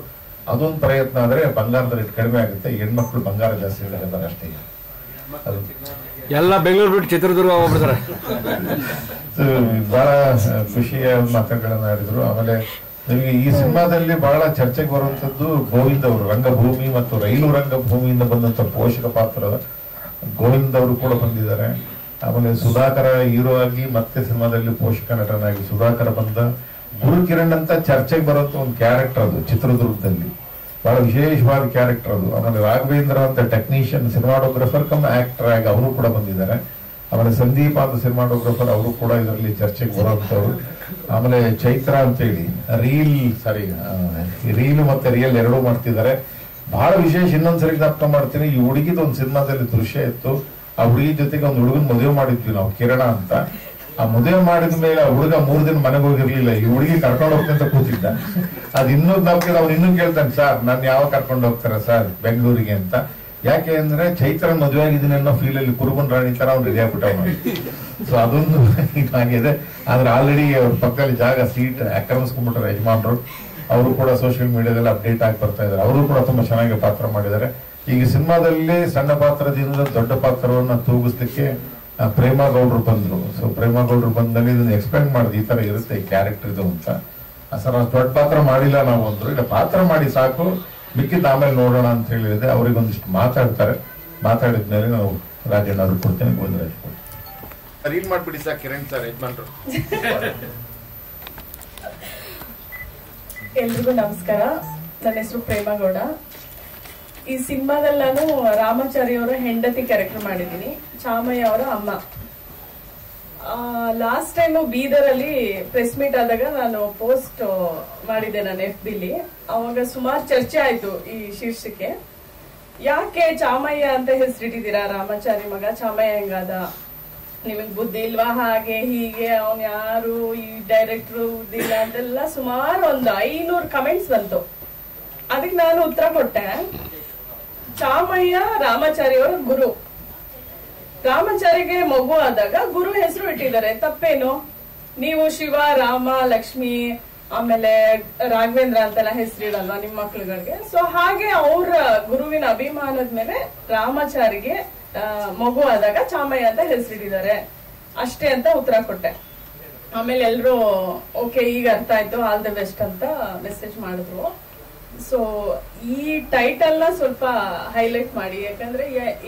ಅದೊಂದು ಪ್ರಯತ್ನ ಆದ್ರೆ ಬಂಗಾರದ ರೇಟ್ ಕಡಿಮೆ ಆಗುತ್ತೆ. ಹೆಣ್ಮಕ್ಳು ಬಂಗಾರ ಜಾಸ್ತಿ ಹೇಳ್ತಾರೆ ಅಷ್ಟೇ. ಎಲ್ಲ ಬೆಂಗಳೂರು ಬಿಟ್ಟು ಚಿತ್ರದುರ್ಗ ಹೋಗ್ಬಿಡ್ತಾರೆ. ಬಹಳ ಖುಷಿಯ ಮಾತುಗಳನ್ನ ಆಡಿದ್ರು. ಆಮೇಲೆ ನಿಮಗೆ ಈ ಸಿನಿಮಾದಲ್ಲಿ ಬಹಳ ಚರ್ಚೆಗೆ ಬರುವಂತದ್ದು ಗೋವಿಂದ್ ಅವರು, ರಂಗಭೂಮಿ ಮತ್ತು ರೈಲು ರಂಗಭೂಮಿಯಿಂದ ಬಂದಂತ ಪೋಷಕ ಪಾತ್ರ ಗೋವಿಂದ್ ಅವರು ಕೂಡ ಬಂದಿದ್ದಾರೆ. ಆಮೇಲೆ ಸುಧಾಕರ ಹೀರೋ ಆಗಿ ಮತ್ತೆ ಸಿನಿಮಾದಲ್ಲಿ ಪೋಷಕ ನಟನಾಗಿ ಸುಧಾಕರ ಬಂದ. ಗುರುಕಿರಣ್ ಅಂತ ಚರ್ಚೆಗೆ ಬರುವಂತ ಒಂದು ಕ್ಯಾರೆಕ್ಟರ್ ಅದು ಚಿತ್ರದುರ್ಗದಲ್ಲಿ, ಬಹಳ ವಿಶೇಷವಾದ ಕ್ಯಾರೆಕ್ಟರ್ ಅದು. ಆಮೇಲೆ ರಾಘವೇಂದ್ರ ಅಂತ ಟೆಕ್ನಿಷಿಯನ್ ಸಿನಿಮಾಟೋಗ್ರಫರ್ ಕಮ್ ಆಕ್ಟರ್ ಆಗಿ ಅವರು ಕೂಡ ಬಂದಿದ್ದಾರೆ. ಆಮೇಲೆ ಸಂದೀಪ್ ಅಂತ ಸಿನಿಮಾಟೋಗ್ರಫರ್ ಅವರು ಕೂಡ ಇದರಲ್ಲಿ ಚರ್ಚೆಗೆ ಬರುವಂತವ್ರು. ಆಮೇಲೆ ಚೈತ್ರ ಅಂತೇಳಿ ರೀಲ್ ಮತ್ತೆ ರಿಯಲ್ ಎರಡೂ ಮಾಡ್ತಿದ್ದಾರೆ. ಬಹಳ ವಿಶೇಷ ಇನ್ನೊಂದ್ಸರಿ ಜ್ಞಾಪಕ ಮಾಡ್ತೀನಿ, ಈ ಹುಡುಗಿದ ಒಂದು ಸಿನಿಮಾದಲ್ಲಿ ದೃಶ್ಯ ಇತ್ತು. ಆ ಹುಡುಗಿ ಜೊತೆಗೆ ಒಂದು ಹುಡುಗನ್ ಮದುವೆ ಮಾಡಿದ್ವಿ ನಾವು, ಕಿರಣ ಅಂತ. ಆ ಮದುವೆ ಮಾಡಿದ ಮೇಲೆ ಆ ಹುಡುಗ 3 ದಿನ ಮನೆಗೆ ಹೋಗಿರ್ಲಿಲ್ಲ, ಈ ಹುಡುಗಿ ಕರ್ಕೊಂಡು ಹೋಗ್ತಂತ ಕೂತಿದ್ದ. ಅದ್ ಇನ್ನೂ ಜ್ಞಾಪಕ, ಅವ್ನು ಇನ್ನೂ ಕೇಳ್ತಾನೆ, ಸರ್ ನಾನು ಯಾವಾಗ ಕರ್ಕೊಂಡು ಹೋಗ್ತಾರೆ ಸರ್ ಬೆಂಗಳೂರಿಗೆ ಅಂತ. ಯಾಕೆ ಅಂದ್ರೆ ಚೈತ್ರನ್ ಮದುವೆ ಆಗಿದ್ದೀನಿ ಅನ್ನೋ ಫೀಲ್ ಅಲ್ಲಿ ಕುರುಬನ್ ರಾಣಿ ತರ ಅವ್ನು ರೆಡಿ ಆಗ್ಬಿಟ್ಟ. ಸೊ ಅದೊಂದು ಇದಾಗಿದೆ. ಆದ್ರೆ ಆಲ್ರೆಡಿ ಅವ್ರ ಪಕ್ಕದಲ್ಲಿ ಜಾಗ ಸೀಟ್ ಆಕ್ರಮಿಸ್ಕೊಂಡ್ಬಿಟ್ರೆ ಯಜಮಾನ್ರು. ಅವರು ಕೂಡ ಸೋಷಿಯಲ್ ಮೀಡಿಯಾದಲ್ಲಿ ಅಪ್ಡೇಟ್ ಆಗಿ ಬರ್ತಾ ಇದ್ದಾರೆ. ಅವರು ಕೂಡ ತುಂಬಾ ಚೆನ್ನಾಗಿ ಪಾತ್ರ ಮಾಡಿದ್ದಾರೆ. ಈಗ ಸಿನಿಮಾದಲ್ಲಿ ಸಣ್ಣ ಪಾತ್ರದಿಂದ ದೊಡ್ಡ ಪಾತ್ರವನ್ನ ತೂಗಿಸ್ಲಿಕ್ಕೆ ಪ್ರೇಮಾ ಗೌಡ್ರು ಬಂದ್ರು. ಸೊ ಪ್ರೇಮಾ ಗೌಡ್ರು ಬಂದಲ್ಲಿ ಇದನ್ನ ಎಕ್ಸ್ಪ್ಲೈನ್ ಮಾಡಿದ್, ಈ ತರ ಇರುತ್ತೆ ಈ ಕ್ಯಾರೆಕ್ಟರ್ ಇದು ಅಂತ. ಸರ್ ದೊಡ್ಡ ಪಾತ್ರ ಮಾಡಿಲ್ಲ ನಾವು ಅಂದ್ರು. ಇಲ್ಲ ಪಾತ್ರ ಮಾಡಿ ಸಾಕು, ಮಿಕ್ಕಿದ್ದು ಆಮೇಲೆ ನೋಡೋಣ ಅಂತ ಹೇಳಿದೆ. ಅವ್ರಿಗೆ ಒಂದಿಷ್ಟು ಮಾತಾಡ್ತಾರೆ. ಮಾತಾಡಿದ್ಮೇಲೆ ನಾವು ರಾಜಣ್ಣ ಅವ್ರಿಗೆ ಕೊಡ್ತೇನೆ, ಗೋವಿಂದರಾಜ್ ಕೊಡ್ತೇನೆ. ರೀಲ್ ಮಾಡ್ಬಿಡಿ ಸರ್ ಕಿರಣ್ ಸರ್ ಯಜಮಾನ್ರು. ಎಲ್ರಿಗೂ ನಮಸ್ಕಾರ. ನನ್ನ ಹೆಸರು ಪ್ರೇಮಗೌಡ. ಈ ಸಿನಿಮಾದಲ್ಲಿ ನಾನು ರಾಮಾಚಾರಿ ಅವರ ಹೆಂಡತಿ ಕ್ಯಾರೆಕ್ಟರ್ ಮಾಡಿದ್ದೀನಿ, ಚಾಮಯ್ಯ ಅವರ ಅಮ್ಮ. ಲಾಸ್ಟ್ ಟೈಮ್ ಬೀದರಲ್ಲಿ ಪ್ರೆಸ್ ಮೀಟ್ ಆದಾಗ ನಾನು ಪೋಸ್ಟ್ ಮಾಡಿದ್ದೆ ನನ್ನ FB-ಲಿ. ಅವಾಗ ಸುಮಾರು ಚರ್ಚೆ ಆಯ್ತು ಈ ಶೀರ್ಷಿಕೆ. ಯಾಕೆ ಚಾಮಯ್ಯ ಅಂತ ಹೆಸರಿಟ್ಟಿದ್ದೀರಾ, ರಾಮಾಚಾರಿ ಮಗ ಚಾಮಯ್ಯ ಹೆಂಗಾದ, ನಿಮಗ್ ಬುದ್ಧಿ ಇಲ್ವಾ, ಹಾಗೆ ಹೀಗೆ, ಅವನ್ ಯಾರು, ಈ ಡೈರೆಕ್ಟ್ರು ಬುದ್ಧಿ ಇಲ್ಲ ಅಂತೆಲ್ಲ ಸುಮಾರು ಒಂದು 500 ಕಮೆಂಟ್ಸ್ ಬಂತು. ಅದಕ್ಕೆ ನಾನು ಉತ್ತರ ಕೊಟ್ಟೆ, ಚಾಮಯ್ಯ ರಾಮಾಚಾರಿ ಅವರ ಗುರು. ರಾಮಾಚಾರಿಗೆ ಮಗು ಆದಾಗ ಗುರು ಹೆಸರು ಇಟ್ಟಿದ್ದಾರೆ, ತಪ್ಪೇನು? ನೀವು ಶಿವ, ರಾಮ, ಲಕ್ಷ್ಮಿ, ಆಮೇಲೆ ರಾಘವೇಂದ್ರ ಅಂತೆಲ್ಲ ಹೆಸರಿಡಲ್ವಾ ನಿಮ್ಮ ಮಕ್ಳುಗಳಿಗೆ? ಸೊ ಹಾಗೆ ಅವ್ರ ಗುರುವಿನ ಅಭಿಮಾನದ ಮೇಲೆ ರಾಮಾಚಾರಿಗೆ ಮಗು ಆದಾಗ ಚಾಮಯ್ಯ ಅಂತ ಹೆಸರಿಟ್ಟಿದ್ದಾರೆ ಅಷ್ಟೇ ಅಂತ ಉತ್ತರ ಕೊಟ್ಟೆ. ಆಮೇಲೆ ಎಲ್ರು ಓಕೆ ಈಗ ಅರ್ಥ ಆಯ್ತು, ಆಲ್ ದ ಬೆಸ್ಟ್ ಅಂತ ಮೆಸೇಜ್ ಮಾಡಿದ್ರು. ಸೊ ಈ ಟೈಟಲ್ ನ ಸ್ವಲ್ಪ ಹೈಲೈಟ್ ಮಾಡಿ, ಯಾಕಂದ್ರೆ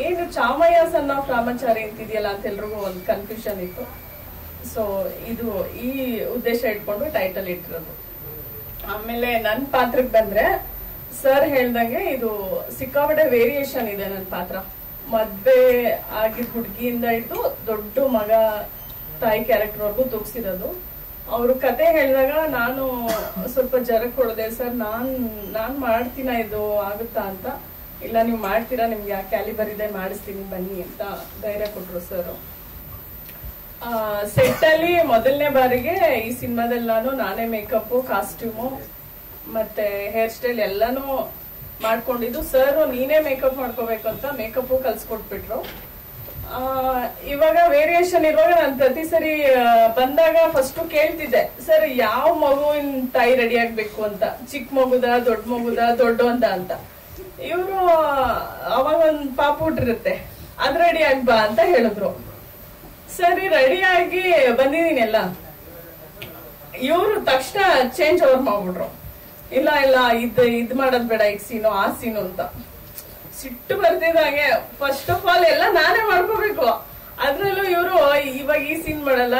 ಏನು ಚಾಮಯ್ಯ ಸನ್ ಆಫ್ ರಾಮಾಚಾರಿ ಅಂತಿದೆಯಲ್ಲ ಅಂತ ಎಲ್ರಿಗೂ ಒಂದು ಕನ್ಫ್ಯೂಷನ್ ಇತ್ತು. ಸೊ ಇದು ಈ ಉದ್ದೇಶ ಇಟ್ಕೊಂಡು ಟೈಟಲ್ ಇಟ್ಟಿರೋದು. ಆಮೇಲೆ ನನ್ ಪಾತ್ರಕ್ಕೆ ಬಂದ್ರೆ, ಸರ್ ಹೇಳ್ದಂಗೆ ಇದು ಸಿಕ್ಕಾಪಟ್ಟೆ ವೇರಿಯೇಷನ್ ಇದೆ ನನ್ನ ಪಾತ್ರ. ಮದ್ವೆ ಆಗಿದ್ ಹುಡುಗಿಯಿಂದ ಹಿಡಿದು ದೊಡ್ಡ ಮಗ ತಾಯಿ ಕ್ಯಾರೆಕ್ಟರ್ ವರ್ಗು ತೂಗಿಸಿರೋದು. ಅವರು ಕತೆ ಹೇಳಿದಾಗ ನಾನು ಸ್ವಲ್ಪ ಜರಕ್ ಹೊಡೆದೆ, ಸರ್ ನಾನ್ ಮಾಡ್ತೀನ ಇದು ಆಗುತ್ತಾ ಅಂತ. ಇಲ್ಲ ನೀವು ಮಾಡ್ತೀರಾ, ನಿಮ್ಗೆ ಆ ಕ್ಯಾಲಿಬರ್ ಇದೆ, ಮಾಡಿಸ್ತೀನಿ ಬನ್ನಿ ಅಂತ ಧೈರ್ಯ ಕೊಟ್ರು ಸರ್. ಸೆಟ್ ಅಲ್ಲಿ ಮೊದಲನೇ ಬಾರಿಗೆ ಈ ಸಿನಿಮಾದಲ್ಲಿ ನಾನೇ ಮೇಕಪ್, ಕಾಸ್ಟ್ಯೂಮು ಮತ್ತೆ ಹೇರ್ ಸ್ಟೈಲ್ ಎಲ್ಲಾನು ಮಾಡ್ಕೊಂಡಿದ್ದು. ಸರ್ ನೀನೇ ಮೇಕಪ್ ಮಾಡ್ಕೋಬೇಕು ಅಂತ ಮೇಕಪ್ ಕಲ್ಸ್ಕೊಟ್ಬಿಟ್ರು. ಇವಾಗ ವೇರಿಯೇಷನ್ ಇರುವಾಗ ನಾನು ಪ್ರತಿ ಸರಿ ಬಂದಾಗ ಫಸ್ಟ್ ಕೇಳ್ತಿದ್ದೆ, ಸರ್ ಯಾವ ಮಗುವಿನ ತಾಯಿ ರೆಡಿ ಆಗ್ಬೇಕು ಅಂತ, ಚಿಕ್ಕ ಮಗುದ, ದೊಡ್ಡ ಮಗುದ, ದೊಡ್ಡ ಅಂತ. ಇವರು ಅವಾಗ ಒಂದ್ ಪಾಪ ಹುಟ್ಟಿರುತ್ತೆ, ಅದ್ ರೆಡಿ ಆಗ್ಬಾ ಅಂತ ಹೇಳಿದ್ರು. ಸರಿ ರೆಡಿ ಆಗಿ ಬಂದಿದೀನಿ ಎಲ್ಲ. ಇವರು ತಕ್ಷಣ ಚೇಂಜ್ ಓವರ್ ಮಾಡ್ಬಿಟ್ರು. ಇಲ್ಲ ಇಲ್ಲ ಇದ್ ಮಾಡೋದ್ ಬೇಡ, ಈಗ ಸೀನು ಆ ಸೀನು ಅಂತ. ಸಿಟ್ಟು ಬರ್ತಿದಂಗೆ ಫಸ್ಟ್ ಆಫ್ ಆಲ್ ಎಲ್ಲ ನಾನೇ ಮಾಡ್ಕೋಬೇಕು. ಅದ್ರಲ್ಲೂ ಇವರು ಇವಾಗ ಈ ಸೀನ್ ಮಾಡಲ್ಲ,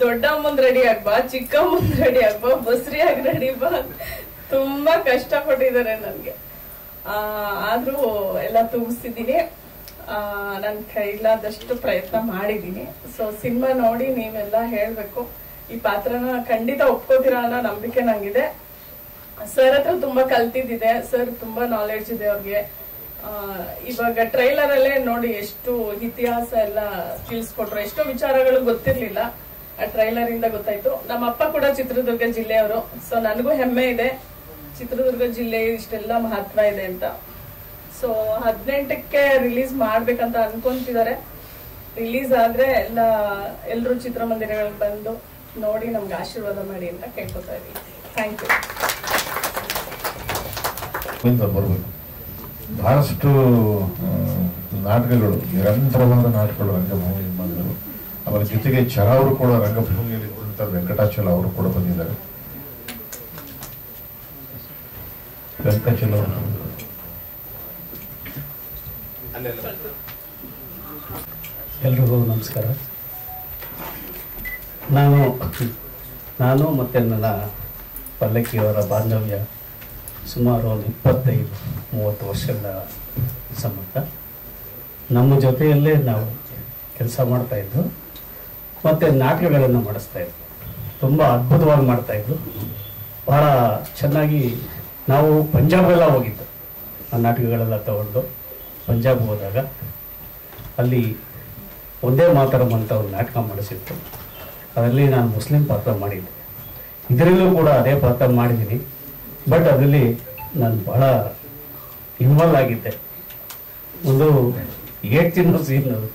ದೊಡ್ಡ ಮುಂದ್ ರೆಡಿ ಆಗ್ಬಾ, ಚಿಕ್ಕ ಮುಂದ್ ರೆಡಿ ಆಗ್ಬಾ, ಬಸ್ರಿ ಆಗಿ ರೆಡಿ ಬಾ, ತುಂಬಾ ಕಷ್ಟ ಪಟ್ಟಿದ್ದಾರೆ ನನ್ಗೆ. ಆದ್ರೂ ಎಲ್ಲ ತೂಗಿಸ್ತಿದ್ದೀನಿ. ನನ್ ಕೈಲಾದಷ್ಟು ಪ್ರಯತ್ನ ಮಾಡಿದೀನಿ. ಸೊ ಸಿನಿಮಾ ನೋಡಿ ನೀವೆಲ್ಲ ಹೇಳ್ಬೇಕು, ಈ ಪಾತ್ರನ ಖಂಡಿತ ಒಪ್ಕೋತೀರಾ ಅನ್ನೋ ನಂಬಿಕೆ ನಂಗಿದೆ. ಸರ್ ಹತ್ರ ತುಂಬಾ ಕಲ್ತಿದ್ದಿದೆ, ಸರ್ ತುಂಬಾ ನಾಲೆಡ್ಜ್ ಇದೆ ಅವ್ರಿಗೆ. ಇವಾಗ ಟ್ರೈಲರ್ ಅಲ್ಲೇ ನೋಡಿ ಎಷ್ಟು ಇತಿಹಾಸ ಎಲ್ಲ ತಿಳಿಸ್ಕೊಟ್ರು, ಎಷ್ಟೋ ವಿಚಾರಗಳು ಗೊತ್ತಿರ್ಲಿಲ್ಲ, ಆ ಟ್ರೈಲರ್ ಇಂದ ಗೊತ್ತಾಯ್ತು. ನಮ್ಮ ಅಪ್ಪ ಕೂಡ ಚಿತ್ರದುರ್ಗ ಜಿಲ್ಲೆಯವರು. ಸೊ ನನಗೂ ಹೆಮ್ಮೆ ಇದೆ, ಚಿತ್ರದುರ್ಗ ಜಿಲ್ಲೆ ಇಷ್ಟೆಲ್ಲ ಮಹತ್ವ ಇದೆ ಅಂತ. ಸೊ 18ಕ್ಕೆ ರಿಲೀಸ್ ಮಾಡ್ಬೇಕಂತ ಅನ್ಕೊಂತಿದ್ದಾರೆ. ರಿಲೀಸ್ ಆದ್ರೆ ಎಲ್ರು ಚಿತ್ರಮಂದಿರಗಳಿಗೆ ಬಂದು ನೋಡಿ ನಮ್ಗೆ ಆಶೀರ್ವಾದ ಮಾಡಿ ಅಂತ ಕೇಳ್ಕೊತಾ ಇದೀವಿ. Thank you. ಬರ್ಬೇಕು. ಬಹಳಷ್ಟು ನಾಟಕಗಳು, ನಿರಂತರವಾದ ನಾಟಕಗಳು ರಂಗಭೂಮಿ ಮಾಡಿದರು. ಅವರ ಜೊತೆಗೆ ಚರ ಅವರು ಕೂಡ ರಂಗಭೂಮಿಯಲ್ಲಿ ವೆಂಕಟಾಚಲ ಅವರು ಕೂಡ ಬಂದಿದ್ದಾರೆ. ವೆಂಕಟಾಚಲ ಅವರು ಎಲ್ರಿಗೂ ನಮಸ್ಕಾರ. ನಾನು ನಾನು ಮತ್ತು ನನ್ನ ಪಲ್ಲಕ್ಕಿಯವರ ಬಾಂಧವ್ಯ ಸುಮಾರು ಒಂದು 25-30 ವರ್ಷಗಳ ಸಂಬಂಧ. ನಮ್ಮ ಜೊತೆಯಲ್ಲೇ ನಾವು ಕೆಲಸ ಮಾಡ್ತಾಯಿದ್ದು ಮತ್ತು ನಾಟಕಗಳನ್ನು ಮಾಡಿಸ್ತಾಯಿದ್ವಿ. ತುಂಬ ಅದ್ಭುತವಾಗಿ ಮಾಡ್ತಾಯಿದ್ರು. ಭಾಳ ಚೆನ್ನಾಗಿ ನಾವು ಪಂಜಾಬೆಲ್ಲ ಹೋಗಿದ್ದು, ಆ ನಾಟಕಗಳೆಲ್ಲ ತಗೊಂಡು ಪಂಜಾಬ್ ಹೋದಾಗ ಅಲ್ಲಿ ಒಂದೇ ಮಾತರಂ ಅಂತ ಒಂದು ನಾಟಕ ಮಾಡಿಸಿತ್ತು. ಅದರಲ್ಲಿ ನಾನು ಮುಸ್ಲಿಂ ಪಾತ್ರ ಮಾಡಿದ್ದೆ. ಇದರಲ್ಲೂ ಕೂಡ ಅದೇ ಪಾತ್ರ ಮಾಡಿದ್ದೀನಿ. ಬಟ್ ಅದರಲ್ಲಿ ನಾನು ಭಾಳ ಇನ್ವಾಲ್ವ್ ಆಗಿದ್ದೆ. ಒಂದು 8 ತಿಂಗಳು ಸೀನ್ ಅದು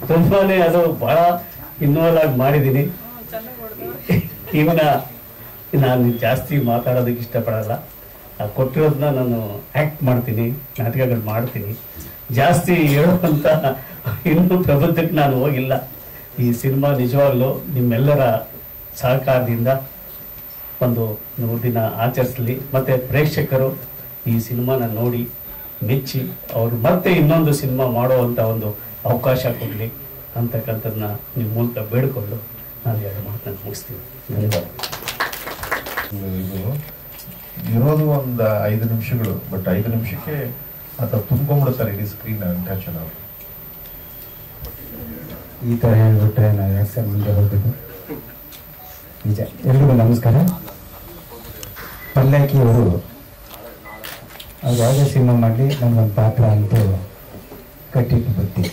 ತುಂಬಾ ಅದು ಭಾಳ ಇನ್ವಾಲ್ವ್ ಆಗಿ ಮಾಡಿದ್ದೀನಿ. ಇವಾಗ ನಾನು ಜಾಸ್ತಿ ಮಾತಾಡೋದಕ್ಕೆ ಇಷ್ಟಪಡಲ್ಲ. ಕೊಟ್ಟಿರೋದನ್ನ ನಾನು ಆ್ಯಕ್ಟ್ ಮಾಡ್ತೀನಿ, ನಾಟಕಗಳು ಮಾಡ್ತೀನಿ. ಜಾಸ್ತಿ ಹೇಳುವಂಥ ಇನ್ನೂ ಪ್ರಬಂಧಕ್ಕೆ ನಾನು ಹೋಗಿಲ್ಲ. ಈ ಸಿನಿಮಾ ನಿಜವಾಗ್ಲೂ ನಿಮ್ಮೆಲ್ಲರ ಸಹಕಾರದಿಂದ ಒಂದು 100 ದಿನ ಆಚರಿಸಲಿ, ಮತ್ತು ಪ್ರೇಕ್ಷಕರು ಈ ಸಿನಿಮಾನ ನೋಡಿ ಮೆಚ್ಚಿ ಅವರು ಮತ್ತೆ ಇನ್ನೊಂದು ಸಿನಿಮಾ ಮಾಡುವಂಥ ಒಂದು ಅವಕಾಶ ಕೊಡಲಿ ಅಂತಕ್ಕಂಥದ್ದನ್ನ ನಿಮ್ಮ ಮೂಲಕ ಬೇಡಿಕೊಂಡು ನಾನು 2 ಮಾತನ್ನು ಮುಗಿಸ್ತೀನಿ. ಧನ್ಯವಾದ. ಇದು ಇರೋದು ಒಂದು 5 ನಿಮಿಷಗಳು, ಬಟ್ 5 ನಿಮಿಷಕ್ಕೆ ಅಥವಾ ತುಂಬ್ಕೊಂಡ್ಬಿಡ್ತಾರೆ ಇಡೀ ಸ್ಕ್ರೀನ್ ಟಚ್ ಅವರು. ಈ ಥರ ಹೇಳ್ಬಿಟ್ರೆ ನಾವು ಯಾಕೆ ಸರ್ ಮುಂದೆ ಹೋಗ್ಬೇಕು? ನಿಜ. ಎಲ್ರಿಗೂ ನಮಸ್ಕಾರ. ಪಲ್ಲಕ್ಕಿಯವರು ಅವ್ರು ಯಾವುದೇ ಸಿನಿಮಾ ಮಾಡಲಿ ನಮಗೊಂದು ಪಾತ್ರ ಅಂತೂ ಕಟ್ಟಿಟ್ಟು ಬುತ್ತಿ.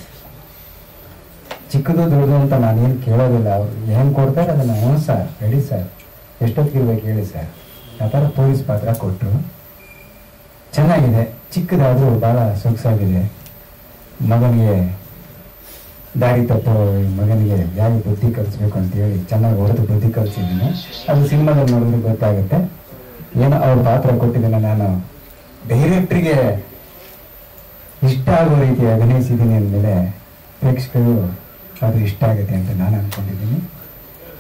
ಚಿಕ್ಕದು ದೊಡ್ಡದು ಅಂತ ನಾನೇನು ಕೇಳೋದಿಲ್ಲ. ಅವ್ರು ಏನು ಕೊಡ್ತಾರೆ ಅದನ್ನು ಹ್ಞೂ ಸರ್, ರೆಡಿ ಸರ್, ಎಷ್ಟೊತ್ತಿಗಿರ್ಬೇಕು ಹೇಳಿ ಸರ್, ಆ ಥರ ಪೊಲೀಸ್ ಪಾತ್ರ ಕೊಟ್ಟರು. ಚೆನ್ನಾಗಿದೆ, ಚಿಕ್ಕದಾದರೂ ಭಾಳ ಸೊಗಸಾಗಿದೆ. ಮಗನಿಗೆ ದಾರಿ ತಪ್ಪೋ ಮಗನಿಗೆ ಯಾವ ಬುದ್ಧಿ ಕಲಿಸ್ಬೇಕು ಅಂತೇಳಿ ಚೆನ್ನಾಗಿ ಹೊಡೆದು ಬುದ್ಧಿ ಕಲಿಸಿದ್ದೀನಿ. ಅದು ಸಿನಿಮಾದಲ್ಲಿ ನೋಡಿದ್ರೆ ಗೊತ್ತಾಗುತ್ತೆ. ಏನೋ ಅವ್ರ ಪಾತ್ರ ಕೊಟ್ಟಿದ್ದೀನಿ. ನಾನು ಡೈರೆಕ್ಟ್ರಿಗೆ ಇಷ್ಟ ಆಗೋ ರೀತಿ ಅಭಿನಯಿಸಿದ್ದೀನಿ ಅಂದಮೇಲೆ ಪ್ರೇಕ್ಷಕರು ಅದು ಇಷ್ಟ ಆಗುತ್ತೆ ಅಂತ ನಾನು ಅಂದ್ಕೊಂಡಿದ್ದೀನಿ.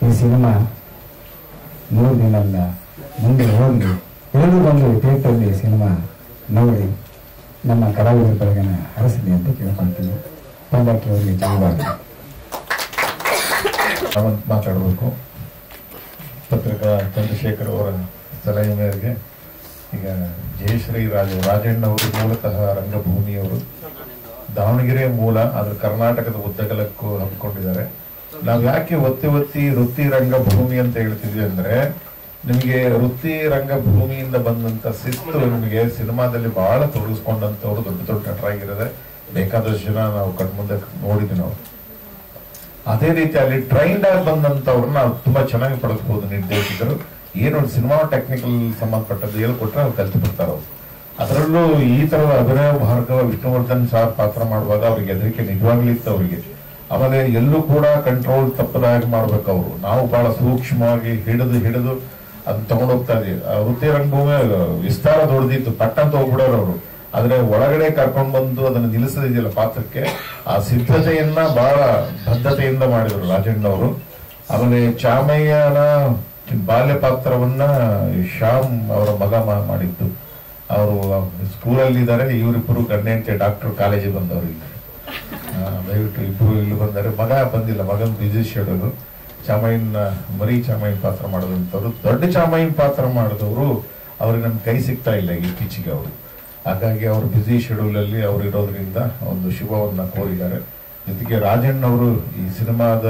ಈ ಸಿನಿಮಾ 3 ದಿನ ಅಲ್ಲ, ಮುಂದೆ ಹೋಗಿ ಎಲ್ಲರೂ ಬಂದು ಥಿಯೇಟ್ರಲ್ಲಿ ಸಿನಿಮಾ ನೋಡಿ ನಮ್ಮ ಕಲಾವಿದರ ಬಳಗನ ಹರಸಲಿ ಅಂತ ಕೇಳ್ಕೊಳ್ತೀನಿ. ಪಲ್ಲಕ್ಕಿ ಅವರಿಗೆ ಜಯವಾಗಲಿ. ಮಾತಾಡಬೇಕು. ಪತ್ರಿಕಾ ಚಂದ್ರಶೇಖರ್ ಅವರ ಸಲಹೆ ಮೇರೆಗೆ ಈಗ ಜಯಶ್ರೀ ರಾಜಣ್ಣ ಅವರು ಮೂಲತಃ ರಂಗಭೂಮಿಯವರು, ದಾವಣಗೆರೆ ಮೂಲ, ಆದ್ರೆ ಕರ್ನಾಟಕದ ಉದ್ದಗಲಕ್ಕೂ ಹಮ್ಮಿಕೊಂಡಿದ್ದಾರೆ. ನಾವು ಯಾಕೆ ಒತ್ತಿ ವೃತ್ತಿ ರಂಗಭೂಮಿ ಅಂತ ಹೇಳ್ತಿದ್ವಿ ಅಂದ್ರೆ, ನಿಮಗೆ ವೃತ್ತಿ ರಂಗಭೂಮಿಯಿಂದ ಬಂದಂತ ಶಿಸ್ತು ನಿಮಗೆ ಸಿನಿಮಾದಲ್ಲಿ ಬಹಳ ತೊಡಗಿಸ್ಕೊಂಡಂತವ್ರು ದೊಡ್ಡ ದೊಡ್ಡ ನಟರಾಗಿರೋದೆ ಬೇಕಾದಷ್ಟು ಜನ ನಾವು ಕಣ್ಮುಂದೆ ನೋಡಿದ್ವಿ ನಾವು. ಅದೇ ರೀತಿ ಅಲ್ಲಿ ಟ್ರೈನ್ಡ್ ಆಗಿ ಬಂದಂತವ್ರನ್ನ ನಾವು ತುಂಬಾ ಚೆನ್ನಾಗಿ ಪಡೆದ್ಬೋದು. ನಿರ್ದೇಶಕರು ಏನು ಸಿನಿಮಾ ಟೆಕ್ನಿಕಲ್ ಸಂಬಂಧಪಟ್ಟದ್ದು ಹೇಳ್ಕೊಟ್ರೆ ಅವ್ರು ಕಲ್ತು ಬಿಡ್ತಾರೆ. ಅವ್ರು ಅದರಲ್ಲೂ ಈ ತರದ ಅಭಿನಯ ಭಾರ್ಗವ ವಿಷ್ಣುವರ್ಧನ್ ಸಾರ್ ಪಾತ್ರ ಮಾಡುವಾಗ ಅವ್ರಿಗೆ ಹೆದರಿಕೆ ನಿಜವಾಗ್ಲೂ ಇತ್ತು ಅವರಿಗೆ. ಆಮೇಲೆ ಎಲ್ಲೂ ಕೂಡ ಕಂಟ್ರೋಲ್ ತಪ್ಪದಾಗಿ ಮಾಡ್ಬೇಕು ಅವರು. ನಾವು ಬಹಳ ಸೂಕ್ಷ್ಮವಾಗಿ ಹಿಡಿದು ಅದನ್ನ ತಗೊಂಡೋಗ್ತಾ ಇದೀವಿ. ವೃತ್ತಿ ರಂಗಭೂಮಿ ವಿಸ್ತಾರ ದೊಡ್ಡದಿತ್ತು, ಪಟ್ಟಂತ ಹೋಗ್ಬಿಡೋರು ಅವರು. ಆದ್ರೆ ಒಳಗಡೆ ಕರ್ಕೊಂಡು ಬಂದು ಅದನ್ನು ನಿಲ್ಲಿಸದಿದೆಯಲ್ಲ ಪಾತ್ರಕ್ಕೆ, ಆ ಸಿದ್ಧತೆಯನ್ನ ಬಹಳ ಬದ್ಧತೆಯಿಂದ ಮಾಡಿದ್ರು ರಾಜಣ್ಣವರು. ಆಮೇಲೆ ಚಾಮಯ್ಯನ ಬಾಲ್ಯ ಪಾತ್ರವನ್ನ ಶ್ಯಾಮ್ ಅವರ ಮಗ ಮಾಡಿದ್ದು. ಅವರು ಸ್ಕೂಲಲ್ಲಿ ಇದ್ದಾರೆ, ಇವರಿಬ್ಬರು ಗಂಡ ಹೆಂಡತಿ ಡಾಕ್ಟರ್ ಕಾಲೇಜಿಗೆ ಬಂದವರು. ಇಲ್ಲಿ ದಯವಿಟ್ಟು ಇಬ್ಬರು ಇಲ್ಲಿ ಬಂದರೆ, ಮಗ ಬಂದಿಲ್ಲ, ಮಗನ ಬಿಸಿ ಶೆಡ್ಯೂಲ್. ಚಾಮಯ್ಯನ ಚಾಮಯ್ಯನ ಪಾತ್ರ ಮಾಡಿದಂಥವ್ರು, ದೊಡ್ಡ ಚಾಮಯ್ಯನ ಪಾತ್ರ ಮಾಡಿದವರು ಅವ್ರಿಗೆ ನನ್ನ ಕೈ ಸಿಗ್ತಾ ಇಲ್ಲ ಇತ್ತೀಚೆಗೆ ಅವರು. ಹಾಗಾಗಿ ಅವರು ಬ್ಯುಸಿ ಶೆಡ್ಯೂಲ್ ಅಲ್ಲಿ ಅವರು ಇರೋದ್ರಿಂದ ಒಂದು ಶುಭವನ್ನ ಕೋರಿದ್ದಾರೆ. ಜೊತೆಗೆ ರಾಜಣ್ಣವರು ಈ ಸಿನಿಮಾದ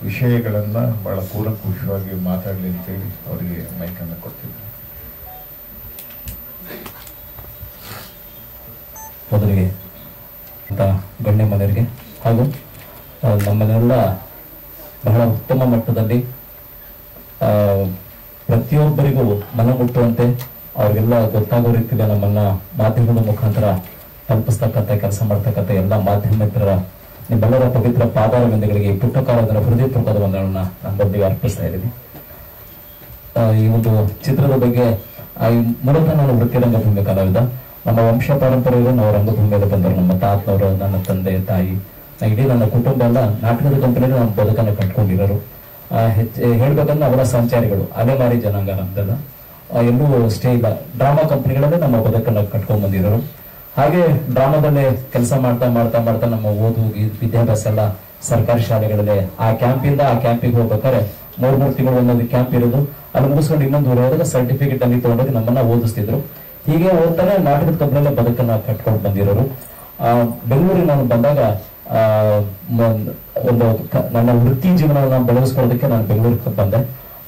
ವಿಷಯಗಳನ್ನ ಬಹಳ ಕೂಲಂಕುಷವಾಗಿ ಮಾತಾಡಲಿ ಅಂತೇಳಿ ಅವರಿಗೆ ಮೈಕನ್ನು ಕೊಡ್ತಿದ್ದಾರೆ. ಮೊದಲಿಗೆ ಅಂತ ಗಣ್ಯಮನರಿಗೆ ಹಾಗೂ ನಮ್ಮನ್ನೆಲ್ಲ ಬಹಳ ಉತ್ತಮ ಮಟ್ಟದಲ್ಲಿ ಪ್ರತಿಯೊಬ್ಬರಿಗೂ ಮನಮುಟ್ಟುವಂತೆ ಅವ್ರಿಗೆಲ್ಲ ಗೊತ್ತಾಗೋ ರೀತಿಯಲ್ಲಿ ನಮ್ಮನ್ನ ಮಾಧ್ಯಮದ ಮುಖಾಂತರ ತಲುಪಿಸ್ತಕ್ಕಂಥ ಕೆಲಸ ಮಾಡ್ತಕ್ಕಂಥ ಎಲ್ಲ ಮಾಧ್ಯಮ ಮಿತ್ರರ ನಿಮ್ಮೆಲ್ಲರ ಪವಿತ್ರ ಪಾದಾರವಿಂದಗಳಿಗೆ ಪುಟ್ಟ ಕಾಲದ ಹೃದಯಪೂರ್ವಕದ ವಂದನೆಗಳನ್ನ ನಾನು ಬಂದಿಗೆ ಅರ್ಪಿಸ್ತಾ ಇದ್ದೀನಿ. ಈ ಒಂದು ಚಿತ್ರದ ಬಗ್ಗೆ ಮೂಲತಃ ನಾನು ವೃತ್ತಿ ರಂಗಭೂಮಿ ಕಲಾವಿದ. ನಮ್ಮ ವಂಶ ಪಾರಂಪರ್ಯಗಳು ನಾವು ರಂಗಭೂಮಿಯಲ್ಲಿ ಬಂದವರು. ನಮ್ಮ ತಾತನವರು, ನನ್ನ ತಂದೆ ತಾಯಿ, ಇಡೀ ನನ್ನ ಕುಟುಂಬ ಎಲ್ಲ ನಾಟಕದ ಕಂಪನಿಯಲ್ಲಿ ನಮ್ಮ ಬದುಕನ್ನು ಕಟ್ಕೊಂಡಿರೋರು. ಹೇಳ್ಬೇಕಂದ್ರೆ ಅವರ ಸಂಚಾರಿಗಳು, ಅಲೆಮಾರಿ ಜನಾಂಗ ನಮ್ದೆಲ್ಲ. ಎಲ್ಲೂ ಸ್ಟೇ ಇಲ್ಲ, ಡ್ರಾಮಾ ಕಂಪನಿಗಳಲ್ಲೇ ನಮ್ಮ ಬದುಕನ್ನು ಕಟ್ಕೊಂಡ್ ಬಂದಿರೋರು. ಹಾಗೆ ಡ್ರಾಮಾದಲ್ಲೇ ಕೆಲಸ ಮಾಡ್ತಾ ಮಾಡ್ತಾ ಮಾಡ್ತಾ ನಮ್ಮ ಓದು ವಿದ್ಯಾಭ್ಯಾಸ ಎಲ್ಲ ಸರ್ಕಾರಿ ಶಾಲೆಗಳಲ್ಲಿ, ಆ ಕ್ಯಾಂಪಿಂದ ಆ ಕ್ಯಾಂಪಿಗೆ ಹೋಗ್ಬೇಕಾದ್ರೆ 3 ತಿಂಗಳು ಒಂದೊಂದು ಕ್ಯಾಂಪ್ ಇರೋದು, ಅಲ್ಲಿ ಮುಗಿಸ್ಕೊಂಡು ಇನ್ನೊಂದು ಊರು ಹೋದಾಗ ಸರ್ಟಿಫಿಕೇಟ್ ಅಲ್ಲಿ ತಗೊಂಡೋಗಿ ನಮ್ಮನ್ನ ಓದಿಸ್ತಿದ್ರು. ಹೀಗೆ ಓದ್ತಾನೆ ನಾಟಕದ ಕಂಪನಿಯಲ್ಲೇ ಬದುಕನ್ನ ಕಟ್ಕೊಂಡು ಬಂದಿರೋರು. ಬೆಂಗಳೂರಿಗೆ ನಾನು ಬಂದಾಗ ಒಂದು ನನ್ನ ವೃತ್ತಿ ಜೀವನವನ್ನು ಬೆಳೆಸ್ಕೊಳ್ಳೋದಕ್ಕೆ ನಾನು ಬೆಂಗಳೂರಿಗೆ ಬಂದೆ.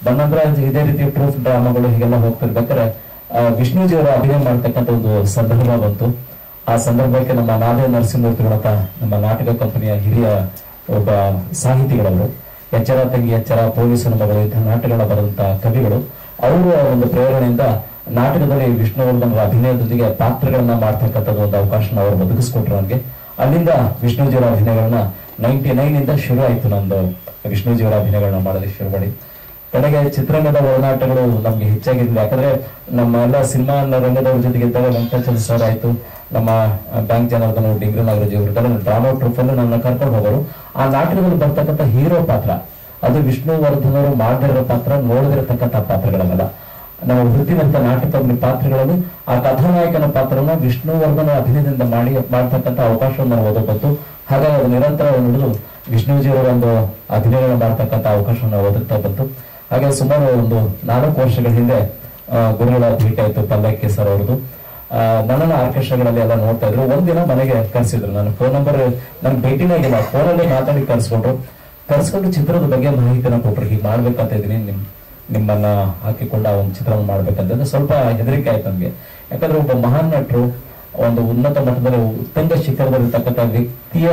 ಬಂದಂದ್ರೆ ಇದೇ ರೀತಿ ಟ್ರೂಫ್ ಡ್ರಾಮಾಗಳು ಹೀಗೆಲ್ಲ ಹೋಗ್ತಿರ್ಬೇಕಾದ್ರೆ ವಿಷ್ಣುಜಿಯವರ ಅಭಿನಯ ಮಾಡ್ತಕ್ಕಂಥ ಒಂದು ಸಂದರ್ಭ ಬಂತು. ಆ ಸಂದರ್ಭಕ್ಕೆ ನಮ್ಮ ನಾದೇ ನರಸಿಂಹಮೂರ್ತಿಗಳಂತ ನಮ್ಮ ನಾಟಕ ಕಂಪನಿಯ ಹಿರಿಯ ಒಬ್ಬ ಸಾಹಿತಿಗಳವರು, ಎಚ್ಚರ ತಂಗಿ ಎಚ್ಚರ, ಪೊಲೀಸನ ಮಗಳು ಇಂತಹ ನಾಟಕಗಳ ಬರೆದಂತ ಕವಿಗಳು, ಅವರು ಒಂದು ಪ್ರೇರಣೆಯಿಂದ ನಾಟಕದಲ್ಲಿ ವಿಷ್ಣುವರ್ಧನರ ಅಭಿನಯದೊಂದಿಗೆ ಪಾತ್ರಗಳನ್ನ ಮಾಡ್ತಕ್ಕಂಥದ್ದು ಒಂದು ಅವಕಾಶನ ಅವರು ಒದಗಿಸ್ಕೊಟ್ರು ನನಗೆ. ಅಲ್ಲಿಂದ ವಿಷ್ಣುಜಿಯವರ ಅಭಿನಯಗಳನ್ನ 99 ಶುರು ಆಯ್ತು. ನಂದು ವಿಷ್ಣುಜಿಯವರ ಅಭಿನಯಗಳನ್ನ ಮಾಡೋದಕ್ಕೆ ಶುರು ಮಾಡಿ ಕಡೆಗೆ ಚಿತ್ರರಂಗದ ಒಳನಾಟಗಳು ನಮ್ಗೆ ಹೆಚ್ಚಾಗಿದ್ವಿ. ಯಾಕಂದ್ರೆ ನಮ್ಮ ಎಲ್ಲ ಸಿನಿಮಾ ರಂಗದವ್ರ ಜೊತೆಗೆ ಇದ್ದಾಗ ವೆಂಕಟಚಂದ್ರ ಸರ್ ಆಯ್ತು, ನಮ್ಮ ಬ್ಯಾಂಕ್ ಜನಾರ್ದನ್, ಡಿಂಗ್ರಿ ನಾಗರಾಜ್ ಇವರಿಗೆಲ್ಲ ಡ್ರಾಮಾ ಟ್ರೂಪ್ ಅಲ್ಲಿ ನನ್ನ ಕರ್ಕೊಂಡು ಹೋಗೋರು. ಆ ನಾಟಕದಲ್ಲಿ ಬರ್ತಕ್ಕಂಥ ಹೀರೋ ಪಾತ್ರ ಅದು ವಿಷ್ಣುವರ್ಧನ್ ಅವರು ಮಾಡದಿರೋ ಪಾತ್ರ, ನೋಡದಿರತಕ್ಕಂಥ ಪಾತ್ರಗಳಲ್ಲ. ನಾವು ವೃತ್ತಿವಂತ ನಾಟಕ ಪಾತ್ರಗಳಲ್ಲಿ ಆ ಕಥಾನಾಯಕನ ಪಾತ್ರವನ್ನ ವಿಷ್ಣುವರ್ಧನ ಅಭಿನಯದಿಂದ ಮಾಡ್ತಕ್ಕಂಥ ಅವಕಾಶವನ್ನು ಒದಗಿತ್ತು. ಹಾಗಾಗಿ ಅದು ನಿರಂತರ ನಡೆದು ವಿಷ್ಣುಜಿಯವರ ಒಂದು ಅಭಿನಯಗಳನ್ನು ಮಾಡ್ತಕ್ಕಂಥ ಅವಕಾಶವನ್ನು ಒದಗ್ತಾ ಬಂತು. ಹಾಗೆ ಸುಮಾರು ಒಂದು 4 ವರ್ಷಗಳ ಹಿಂದೆ ಗುರುಗಳ ಭೇಟಿ ಆಯ್ತು ಪಲ್ಲಕ್ಕಿ ಸರ್ ಅವ್ರದ್ದು. ನನ್ನನ್ನ ಆರ್ಕೆಸ್ಟ್ರಾಗಳಲ್ಲಿ ಎಲ್ಲ ನೋಡ್ತಾ ಇದ್ರು. ಒಂದಿನ ಮನೆಗೆ ಕರೆಸಿದ್ರು. ನನ್ನ ಫೋನ್ ನಂಬರ್ ನನ್ಗೆ ಭೇಟಿನೇ ಆಗಿಲ್ಲ, ಫೋನಲ್ಲೇ ಮಾತಾಡಿ ಕರ್ಸ್ಕೊಂಡು ಚಿತ್ರದ ಬಗ್ಗೆ ಮಾಹಿತಿನ ಕೊಟ್ರು. ಹೀಗೆ ಮಾಡ್ಬೇಕಂತ ಇದೀನಿ, ನಿಮ್ಮನ್ನ ಹಾಕಿಕೊಂಡು ಆ ಒಂದು ಚಿತ್ರವನ್ನು ಮಾಡ್ಬೇಕಂತಂದ್ರೆ ಸ್ವಲ್ಪ ಹೆದರಿಕೆ ಆಯ್ತು ನಮ್ಗೆ. ಯಾಕಂದ್ರೆ ಒಬ್ಬ ಮಹಾನ್ ನಟರು ಒಂದು ಉನ್ನತ ಮಟ್ಟದಲ್ಲಿ ಉತ್ತಂಗ ಶಿಖರದಲ್ಲಿರ್ತಕ್ಕಂಥ ವ್ಯಕ್ತಿಯ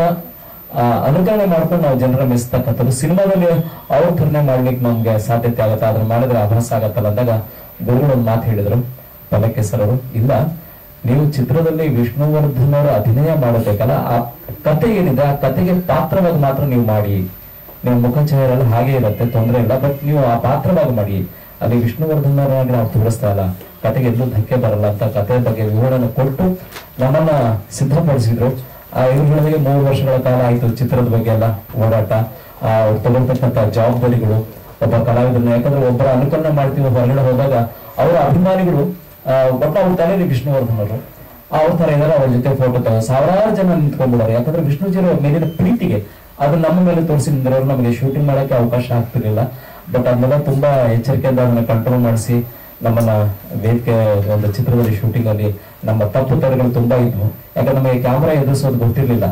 ಅನುಕರಣೆ ಮಾಡ್ಕೊಂಡು ನಾವು ಜನರ ಮೆಚ್ಚತಕ್ಕಂಥದ್ದು ಸಿನಿಮಾದಲ್ಲಿ ಅವ್ರ ಥರನೇ ಮಾಡ್ಲಿಕ್ಕೆ ನಮ್ಗೆ ಸಾಧ್ಯತೆ ಆಗತ್ತ, ಅದನ್ನ ಮಾಡಿದ್ರೆ ಅಭ್ಯಾಸ ಆಗತ್ತಲ್ಲ ಅಂದಾಗ ಗುರುಗಳು ಒಂದು ಮಾತು ಹೇಳಿದ್ರು ಪಲ್ಲಕ್ಕಿ ಸರ್ ಅವರು, ಇಲ್ಲ ನೀವು ಚಿತ್ರದಲ್ಲಿ ವಿಷ್ಣುವರ್ಧನ್ ಅವರ ಅಭಿನಯ ಮಾಡಬೇಕಲ್ಲ, ಆ ಕತೆ ಏನಿದೆ ಆ ಕತೆಗೆ ಪಾತ್ರವಾಗಿ ಮಾತ್ರ ನೀವು ಮಾಡಿ. ನೀವು ಮುಖಚಹರೆಲ್ಲ ಹಾಗೆ ಇರುತ್ತೆ, ತೊಂದರೆ ಇಲ್ಲ, ಬಟ್ ನೀವು ಆ ಪಾತ್ರವಾಗಿ ಮಾಡಿ. ಅಲ್ಲಿ ವಿಷ್ಣುವರ್ಧನ್ ಅವರಾಗಿ ನಾವು ತೋರಿಸ್ತಾ ಇಲ್ಲ, ಕತೆಗೆ ಎಲ್ಲೂ ಧಕ್ಕೆ ಬರಲ್ಲ ಅಂತ ಕತೆ ಬಗ್ಗೆ ವಿವರಣೆ ಕೊಟ್ಟು ನಮ್ಮನ್ನ ಸಿದ್ಧಪಡಿಸಿದ್ರು. ಇವುಗಳಿಗೆ 3 ವರ್ಷಗಳ ಕಾಲ ಆಯ್ತು ಚಿತ್ರದ ಬಗ್ಗೆ ಎಲ್ಲ ಓಡಾಟ, ಅವ್ರು ತಗೊಳ್ತಕ್ಕಂಥ ಜವಾಬ್ದಾರಿಗಳು, ಒಬ್ಬ ಕಲಾವಿದರನ್ನ. ಯಾಕಂದ್ರೆ ಒಬ್ಬರ ಅನುಕರಣೆ ಮಾಡ್ತೀವಿ ಹೊರಗಡೆ ಹೋದಾಗ ಅವರ ಅಭಿಮಾನಿಗಳು ಒಬ್ಬ ಅವ್ರ ತಲೆಯಲ್ಲಿ ವಿಷ್ಣುವರ್ಧನ್ ಅವರು ಅವ್ರ ತರ ಇದಾರೆ, ಅವ್ರ ಜೊತೆ ಫೋಟೋ ತಗೋ ಸಾವಿರಾರು ಜನ ನಿಂತ್ಕೊಂಡ್ಬಿಡಾರೆ. ಯಾಕಂದ್ರೆ ವಿಷ್ಣುಜಿಯವರ ಮೇಲಿನ ಪ್ರೀತಿಗೆ ಅದು ನಮ್ಮ ಮೇಲೆ ತೋರಿಸಿ ನಿಂತಿರೋರು. ನಮಗೆ ಶೂಟಿಂಗ್ ಮಾಡಕ್ಕೆ ಅವಕಾಶ ಆಗ್ತಿರ್ಲಿಲ್ಲ, ಬಟ್ ಅದನ್ನೆಲ್ಲ ತುಂಬಾ ಎಚ್ಚರಿಕೆಯಿಂದ ಅದನ್ನ ಕಂಟ್ರೋಲ್ ಮಾಡಿಸಿ ನಮ್ಮನ್ನ ವೇದಿಕೆ ಒಂದು ಚಿತ್ರದಲ್ಲಿ ಶೂಟಿಂಗ್ ಅಲ್ಲಿ ನಮ್ಮ ತಪ್ಪು ತಡೆಗಳು ತುಂಬಾ ಇದ್ವು. ಯಾಕಂದ್ರೆ ನಮಗೆ ಕ್ಯಾಮ್ರಾ ಎದುರಿಸೋದು ಗೊತ್ತಿರ್ಲಿಲ್ಲ.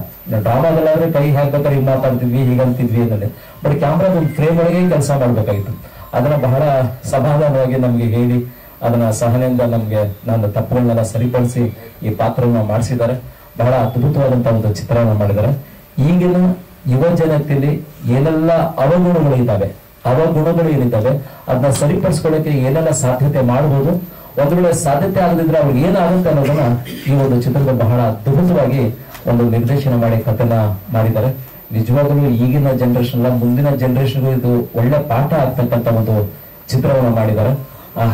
ಡ್ರಾಮಾದಲ್ಲಾದ್ರೆ ಕೈ ಹಾಕ್ಬೇಕಾದ್ರೆ ಹಿಂಗ್ ಮಾತಾಡ್ತಿದ್ವಿ, ಹೀಗಂತಿದ್ವಿ ಅನ್ನೋದೇ, ಬಟ್ ಕ್ಯಾಮ್ರಾದ ಒಂದು ಫ್ರೇಮ್ ಒಳಗೆ ಕೆಲಸ ಮಾಡ್ಬೇಕಾಗಿತ್ತು. ಅದನ್ನ ಬಹಳ ಸಮಾಧಾನವಾಗಿ ನಮ್ಗೆ ಹೇಳಿ ಅದನ್ನ ಸಹನೆಯಿಂದ ನಮ್ಗೆ ನನ್ನ ತಪ್ಪುಗಳನ್ನೆಲ್ಲ ಸರಿಪಡಿಸಿ ಈ ಪಾತ್ರವನ್ನ ಮಾಡಿಸಿದ್ದಾರೆ. ಬಹಳ ಅದ್ಭುತವಾದಂತ ಒಂದು ಚಿತ್ರವನ್ನು ಮಾಡಿದ್ದಾರೆ. ಈಗಿನ ಯುವ ಜನತೆಯಲ್ಲಿ ಏನೆಲ್ಲ ಅವಗುಣಗಳು ಏನಿದ್ದಾವೆ ಅದನ್ನ ಸರಿಪಡಿಸ್ಕೊಳ್ಳಕ್ಕೆ ಏನೆಲ್ಲ ಸಾಧ್ಯತೆ ಮಾಡಬಹುದು, ಒಂದು ವೇಳೆ ಸಾಧ್ಯತೆ ಆಗದಿದ್ರೆ ಅವ್ರಿಗೆ ಏನಾಗುತ್ತೆ ಅನ್ನೋದನ್ನ ಈ ಒಂದು ಚಿತ್ರದ ಬಹಳ ಅದ್ಭುತವಾಗಿ ಒಂದು ನಿರ್ದೇಶನ ಮಾಡಿ ಕಥೆನ ಮಾಡಿದ್ದಾರೆ. ನಿಜವಾಗಲೂ ಈಗಿನ ಜನರೇಷನ್ ಅಲ್ಲ, ಮುಂದಿನ ಜನರೇಷನ್ಗೂ ಇದು ಒಳ್ಳೆ ಪಾಠ ಆಗ್ತಕ್ಕಂಥ ಒಂದು ಚಿತ್ರವನ್ನು ಮಾಡಿದ್ದಾರೆ.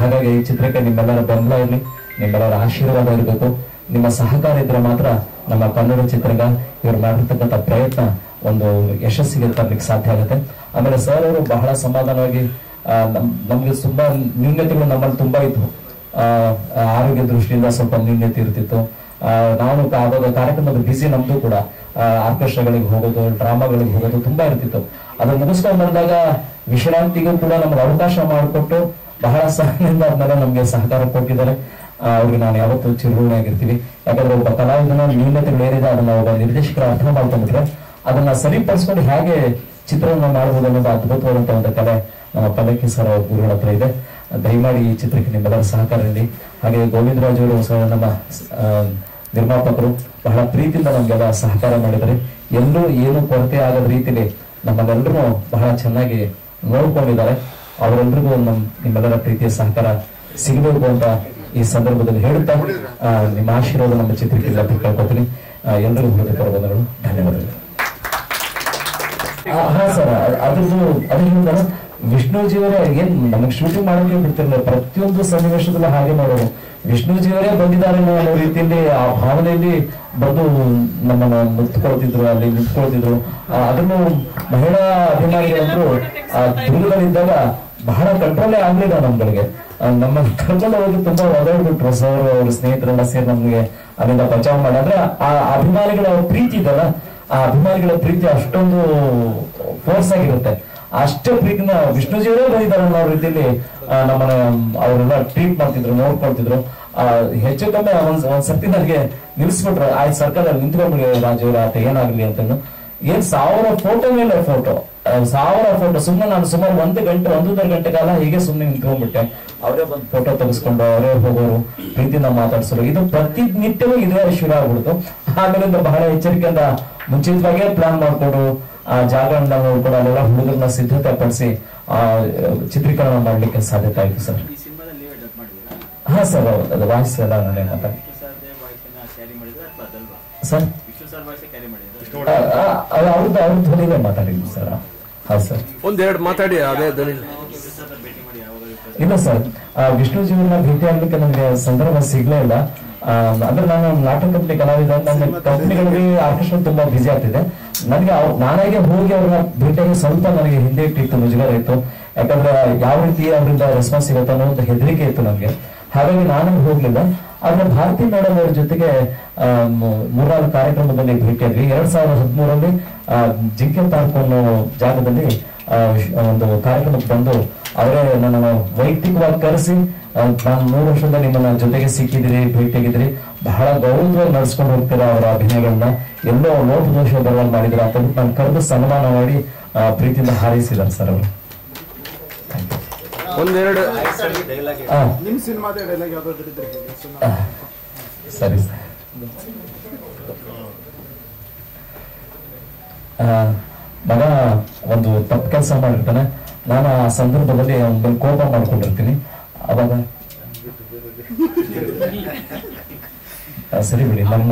ಹಾಗಾಗಿ ಈ ಚಿತ್ರಕ್ಕೆ ನಿಮ್ಮೆಲ್ಲರ ಬೆಂಬಲ ಇರಲಿ, ನಿಮ್ಮೆಲ್ಲರ ಆಶೀರ್ವಾದ ಇರಬೇಕು. ನಿಮ್ಮ ಸಹಕಾರ ಇದ್ರೆ ಮಾತ್ರ ನಮ್ಮ ಕನ್ನಡ ಚಿತ್ರರಂಗ ಇವರು ಮಾಡಿರ್ತಕ್ಕಂಥ ಪ್ರಯತ್ನ ಒಂದು ಯಶಸ್ಸಿಗೆ ತರಲಿಕ್ಕೆ ಸಾಧ್ಯ ಆಗುತ್ತೆ. ಆಮೇಲೆ ಸರ್ ಅವರು ಬಹಳ ಸಮಾಧಾನವಾಗಿ ನಮ್ಗೆ ತುಂಬಾ ನ್ಯೂನ್ಯತೆಗಳು ನಮ್ಮಲ್ಲಿ ತುಂಬಾ ಇದ್ವು. ಆರೋಗ್ಯ ದೃಷ್ಟಿಯಿಂದ ಸ್ವಲ್ಪ ನ್ಯೂನ್ಯತೆ ಇರ್ತಿತ್ತು. ನಾವು ಆವಾಗ ಕಾರ್ಯಕ್ರಮದ ಬಿಸಿ ನಮ್ದು ಕೂಡ ಆರ್ಕೆಸ್ಟ್ರಾಗಳಿಗೆ ಹೋಗೋದು, ಡ್ರಾಮಾಗಳಿಗೆ ಹೋಗೋದು ತುಂಬಾ ಇರ್ತಿತ್ತು. ಅದನ್ನ ಮುಗಿಸ್ಕೊಂಡು ಬಂದಾಗ ವಿಶ್ರಾಂತಿಗೂ ಕೂಡ ನಮ್ಗೆ ಅವಕಾಶ ಮಾಡಿಕೊಟ್ಟು ಬಹಳ ಸಹನೆಯಿಂದ ಅದನ್ನೆಲ್ಲ ನಮ್ಗೆ ಸಹಕಾರ ಕೊಟ್ಟಿದ್ದಾರೆ. ಅವ್ರಿಗೆ ನಾನು ಯಾವತ್ತೂ ಚಿರಋಣಿಯಾಗಿರ್ತೀವಿ. ಯಾಕಂದ್ರೆ ಒಬ್ಬ ಕಲಾವಿದನ ನ್ಯೂನ್ಯತೆಗಳು ಏನಿದೆ ಅದನ್ನ ಒಬ್ಬ ನಿರ್ದೇಶಕರ ಅರ್ಥ ಮಾಡ್ಕೊಂಡ್ಬಿಟ್ರೆ ಅದನ್ನ ಸರಿಪಡಿಸ್ಕೊಂಡು ಹೇಗೆ ಚಿತ್ರವನ್ನು ಮಾಡಬಹುದು ಅನ್ನೋದು ಅದ್ಭುತವಾದಂತಹ ಒಂದು ಕಲೆ ನಮ್ಮ ಪಲ್ಲಕ್ಕಿ ಸರ್ ಅವ್ರ ಗುರುಗಳ ಹತ್ರ ಇದೆ. ದಯಮಾಡಿ ಈ ಚಿತ್ರಕ್ಕೆ ನಿಮ್ಮೆಲ್ಲರ ಸಹಕಾರ ಇರಲಿ. ಹಾಗೆ ಗೋವಿಂದರಾಜ್ ಅವರು ನಮ್ಮ ನಿರ್ಮಾಪಕರು ಬಹಳ ಪ್ರೀತಿಯಿಂದ ನಮ್ಗೆಲ್ಲ ಸಹಕಾರ ಮಾಡಿದ್ದಾರೆ. ಎಲ್ಲರೂ ಏನು ಕೊರತೆ ಆಗದ ರೀತಿಯಲ್ಲಿ ನಮ್ಮನ್ನೆಲ್ಲರೂ ಬಹಳ ಚೆನ್ನಾಗಿ ನೋಡ್ಕೊಂಡಿದ್ದಾರೆ. ಅವರೆಲ್ಲರಿಗೂ ನಿಮ್ಮೆಲ್ಲರ ಪ್ರೀತಿಯ ಸಹಕಾರ ಸಿಗಬೇಕು ಅಂತ ಈ ಸಂದರ್ಭದಲ್ಲಿ ಹೇಳುತ್ತಾ ನಿಮ್ಮ ಆಶೀರ್ವಾದ ನಮ್ಮ ಚಿತ್ರಕ್ಕೆ ಕೇಳ್ಕೊತೀನಿ. ಎಲ್ಲರಿಗೂ ಹೃದಯಪೂರ್ವಕ ವಂದನೆಗಳು, ಧನ್ಯವಾದಗಳು. ಹಾ ಸರ್, ಅದ್ರದ್ದು ವಿಷ್ಣುಜಿಯವರೇ ಏನ್ ನಮಗ್ ಶೂಟಿಂಗ್ ಮಾಡೋಕೆ ಬಿಡ್ತಿರ್ಲಿಲ್ಲ. ಪ್ರತಿಯೊಂದು ಸನ್ನಿವೇಶದಲ್ಲೂ ಹಾಗೆ ಮಾಡೋರು. ವಿಷ್ಣುಜಿಯವರೇ ಬಂದಿದ್ದಾರೆ ಅನ್ನೋ ರೀತಿಯಲ್ಲಿ ಆ ಭಾವನೆಯಲ್ಲಿ ಬಂದು ನಮ್ಮನ್ನ ನಿಂತ್ಕೊಳ್ತಿದ್ರು, ಅಲ್ಲಿ ನಿಂತ್ಕೊಳ್ತಿದ್ರು. ಅದನ್ನು ಮಹಿಳಾ ಅಭಿಮಾನಿಗಳಂತೂ ಆ ದುರ್ಗದಲ್ಲಿದ್ದಾಗ ಬಹಳ ಕಂಟ್ರೋಲೇ ಆಗ್ಲಿಲ್ಲ ನಮ್ಗಳಿಗೆ. ನಮ್ಮ ಕರ್ಕೊಂಡು ಹೋಗಿ ತುಂಬಾ ಒದಡ್ಬಿಟ್ರು ಸರ್, ಅವ್ರ ಸ್ನೇಹಿತರೆಲ್ಲ ಸೇರಿ ನಮ್ಗೆ ಅಲ್ಲಿಂದ ಬಚಾವ್ ಮಾಡಿ. ಅಂದ್ರೆ ಆ ಅಭಿಮಾನಿಗಳ ಪ್ರೀತಿ ಇದಲ್ಲ, ಆ ಅಭಿಮಾನಿಗಳ ಪ್ರೀತಿ ಅಷ್ಟೊಂದು ಫೋರ್ಸ್ ಆಗಿರುತ್ತೆ. ಅಷ್ಟೇ ಪ್ರೀತಿನ ವಿಷ್ಣುಜಿಯವರೇ ಬಂದಿದ್ದಾರೆ ಅನ್ನೋ ರೀತಿಯಲ್ಲಿ ನಮ್ಮನ್ನ ಅವರೆಲ್ಲ ಟ್ರೀಟ್ ಮಾಡ್ತಿದ್ರು, ನೋಡ್ಕೊಳ್ತಿದ್ರು. ಹೆಚ್ಚು ಕಮ್ಮಿ ಒಂದ್ಸರ್ತಿ ನನಗೆ ನಿಲ್ಸ್ಬಿಟ್ರು, ಆಯ್ತು ಸರ್ಕಾರದಲ್ಲಿ ನಿಂತ್ಕೊಂಡ್ಬಿಡಿ ರಾಜೀವ್ರ ಆಟ ಏನಾಗ್ಲಿ ಅಂತ. ಏನ್ 1000 ಫೋಟೋ ಮೇಲೆ ಫೋಟೋ, 1000 ಫೋಟೋ. ಸುಮ್ಮನೆ ನಾನು ಸುಮಾರು 1.5 ಗಂಟೆ ಕಾಲ ಹೀಗೆ ಸುಮ್ಮನೆ ನಿಂತ್ಕೊಂಡ್ಬಿಟ್ಟೆ. ಅವರೇ ಬಂದು ಫೋಟೋ ತೆಗೆಸ್ಕೊಂಡು ಅವರೇ ಹೋಗೋರು, ಪ್ರೀತಿನ ಮಾತಾಡ್ಸೋರು. ಇದು ಪ್ರತಿನಿತ್ಯವೂ ಇದೇ ಶುರು ಆಗ್ಬಿಡ್ತು. ಆಮೇಲಿಂದ ಬಹಳ ಎಚ್ಚರಿಕೆಯಿಂದ ಮುಂಚಿತವಾಗೇ ಪ್ಲಾನ್ ಮಾಡ್ಕೊಂಡು ಆ ಜಾಗಗಳನ್ನ ನೋಡ್ಕೊಂಡು ಅಲ್ಲೆಲ್ಲ ಹುಡುಗರನ್ನ ಸಿದ್ಧತೆ ಪಡಿಸಿ ಚಿತ್ರೀಕರಣ ಮಾಡ್ಲಿಕ್ಕೆ ಸಾಧ್ಯತೆ ಆಯ್ತು ಸರ್. ಹಾ ಸರ್, ಅದು ವಾಯ್ಸ್ ಎಲ್ಲ ನಾನೇ ಮಾತಾಡಿ ಸರ್, ಅವ್ರದ್ದು ಧ್ವನಿನೇ ಮಾತಾಡಿದ್ವಿ ಸರ್. ಹಾ ಸರ್, ಒಂದೆರಡು ಮಾತಾಡಿ ಅದೇ ಧ್ವನಿ. ಇಲ್ಲ ಸರ್, ವಿಷ್ಣುಜಿಯವ್ರನ್ನ ಭೇಟಿ ಆಗ್ಲಿಕ್ಕೆ ನನಗೆ ಸಂದರ್ಭ ಸಿಗ್ಲೇ ಇಲ್ಲ. ಅಂದ್ರೆ ನಾನು ನಾಟಕ ಕಂಪನಿ ಕಲಾವಿದ, ನನ್ನ ಕಂಪನಿಗಳಿಗೆ ಆರ್ಕೆಸ್ಟ್ರಾ ತುಂಬಾ ಬಿಸಿ ಆಗ್ತಿದೆ. ನನಗೆ ನಾನಾಗೆ ಹೋಗಿ ಅವ್ರನ್ನ ಭೇಟಿಯಾಗಿ ಸ್ವಲ್ಪ ನನಗೆ ಹಿಂದೆ ಇಟ್ಟಿತ್ತು, ಮುಜುಗರ ಇತ್ತು. ಯಾಕಂದ್ರೆ ಯಾವ ರೀತಿ ಅವರಿಂದ ರೆಸ್ಪಾನ್ಸ್ ಸಿಗುತ್ತೆ ಅನ್ನೋ ಒಂದು ಹೆದರಿಕೆ ಇತ್ತು ನನಗೆ. ಹಾಗಾಗಿ ನಾನು ಹೋಗ್ಲಿಲ್ಲ. ಆದ್ರೆ ಭಾರತಿ ಮೇಡಮ್ ಅವ್ರ ಜೊತೆಗೆ 3-4 ಕಾರ್ಯಕ್ರಮದಲ್ಲಿ ಭೇಟಿಯಾದ್ವಿ. 2013ರಲ್ಲಿ ಜಿಂಕೆ ಪಾರ್ಕ್ ಅನ್ನೋ ಜಾಗದಲ್ಲಿ ಒಂದು ಕಾರ್ಯಕ್ರಮಕ್ಕೆ ಬಂದು ಅವರೇ ನನ್ನನ್ನು ವೈಯಕ್ತಿಕವಾಗಿ ಕರೆಸಿ, ನಾನು 3 ವರ್ಷದಿಂದ ನಿಮ್ಮನ್ನ ಜೊತೆಗೆ ಸಿಕ್ಕಿದಿರಿ, ಭೇಟಿಯಾಗಿದ್ರಿ, ಬಹಳ ಗೌರವವಾಗಿ ನಡ್ಸ್ಕೊಂಡು ಹೋಗ್ತೀರಾ ಅವರ ಅಭಿನಯಗಳನ್ನ, ಎಲ್ಲೋ ಲೋಪದೋಷ ಬರುವಂಗ್ ಮಾಡಿದ್ರ ಅಂತ ನಾನು ಕರೆದು ಸನ್ಮಾನ ಮಾಡಿ ಪ್ರೀತಿಯಿಂದ ಹಾರೈಸಿದ್ದಾರೆ ಸರ್ ಅವರು. ಒಂದೆರಡು ನಿಮ್ ಸಿನಿಮಾದ ಡೈಲಾಗ್ ಯಾವ್ದಾದ್ರು ಇದ್ರೆ ಸರಿ ಸರ್. ಮಗ ಒಂದು ತಪ್ಪು ಕೆಲಸ ಮಾಡಿರ್ತಾನೆ, ನಾನು ಆ ಸಂದರ್ಭದಲ್ಲಿ ಅವನ ಕೋಪ ಮಾಡ್ಕೊಂಡಿರ್ತೀನಿ. ಅವಾಗ ಸರಿ ಬಿಡಿ, ನಮ್ಮ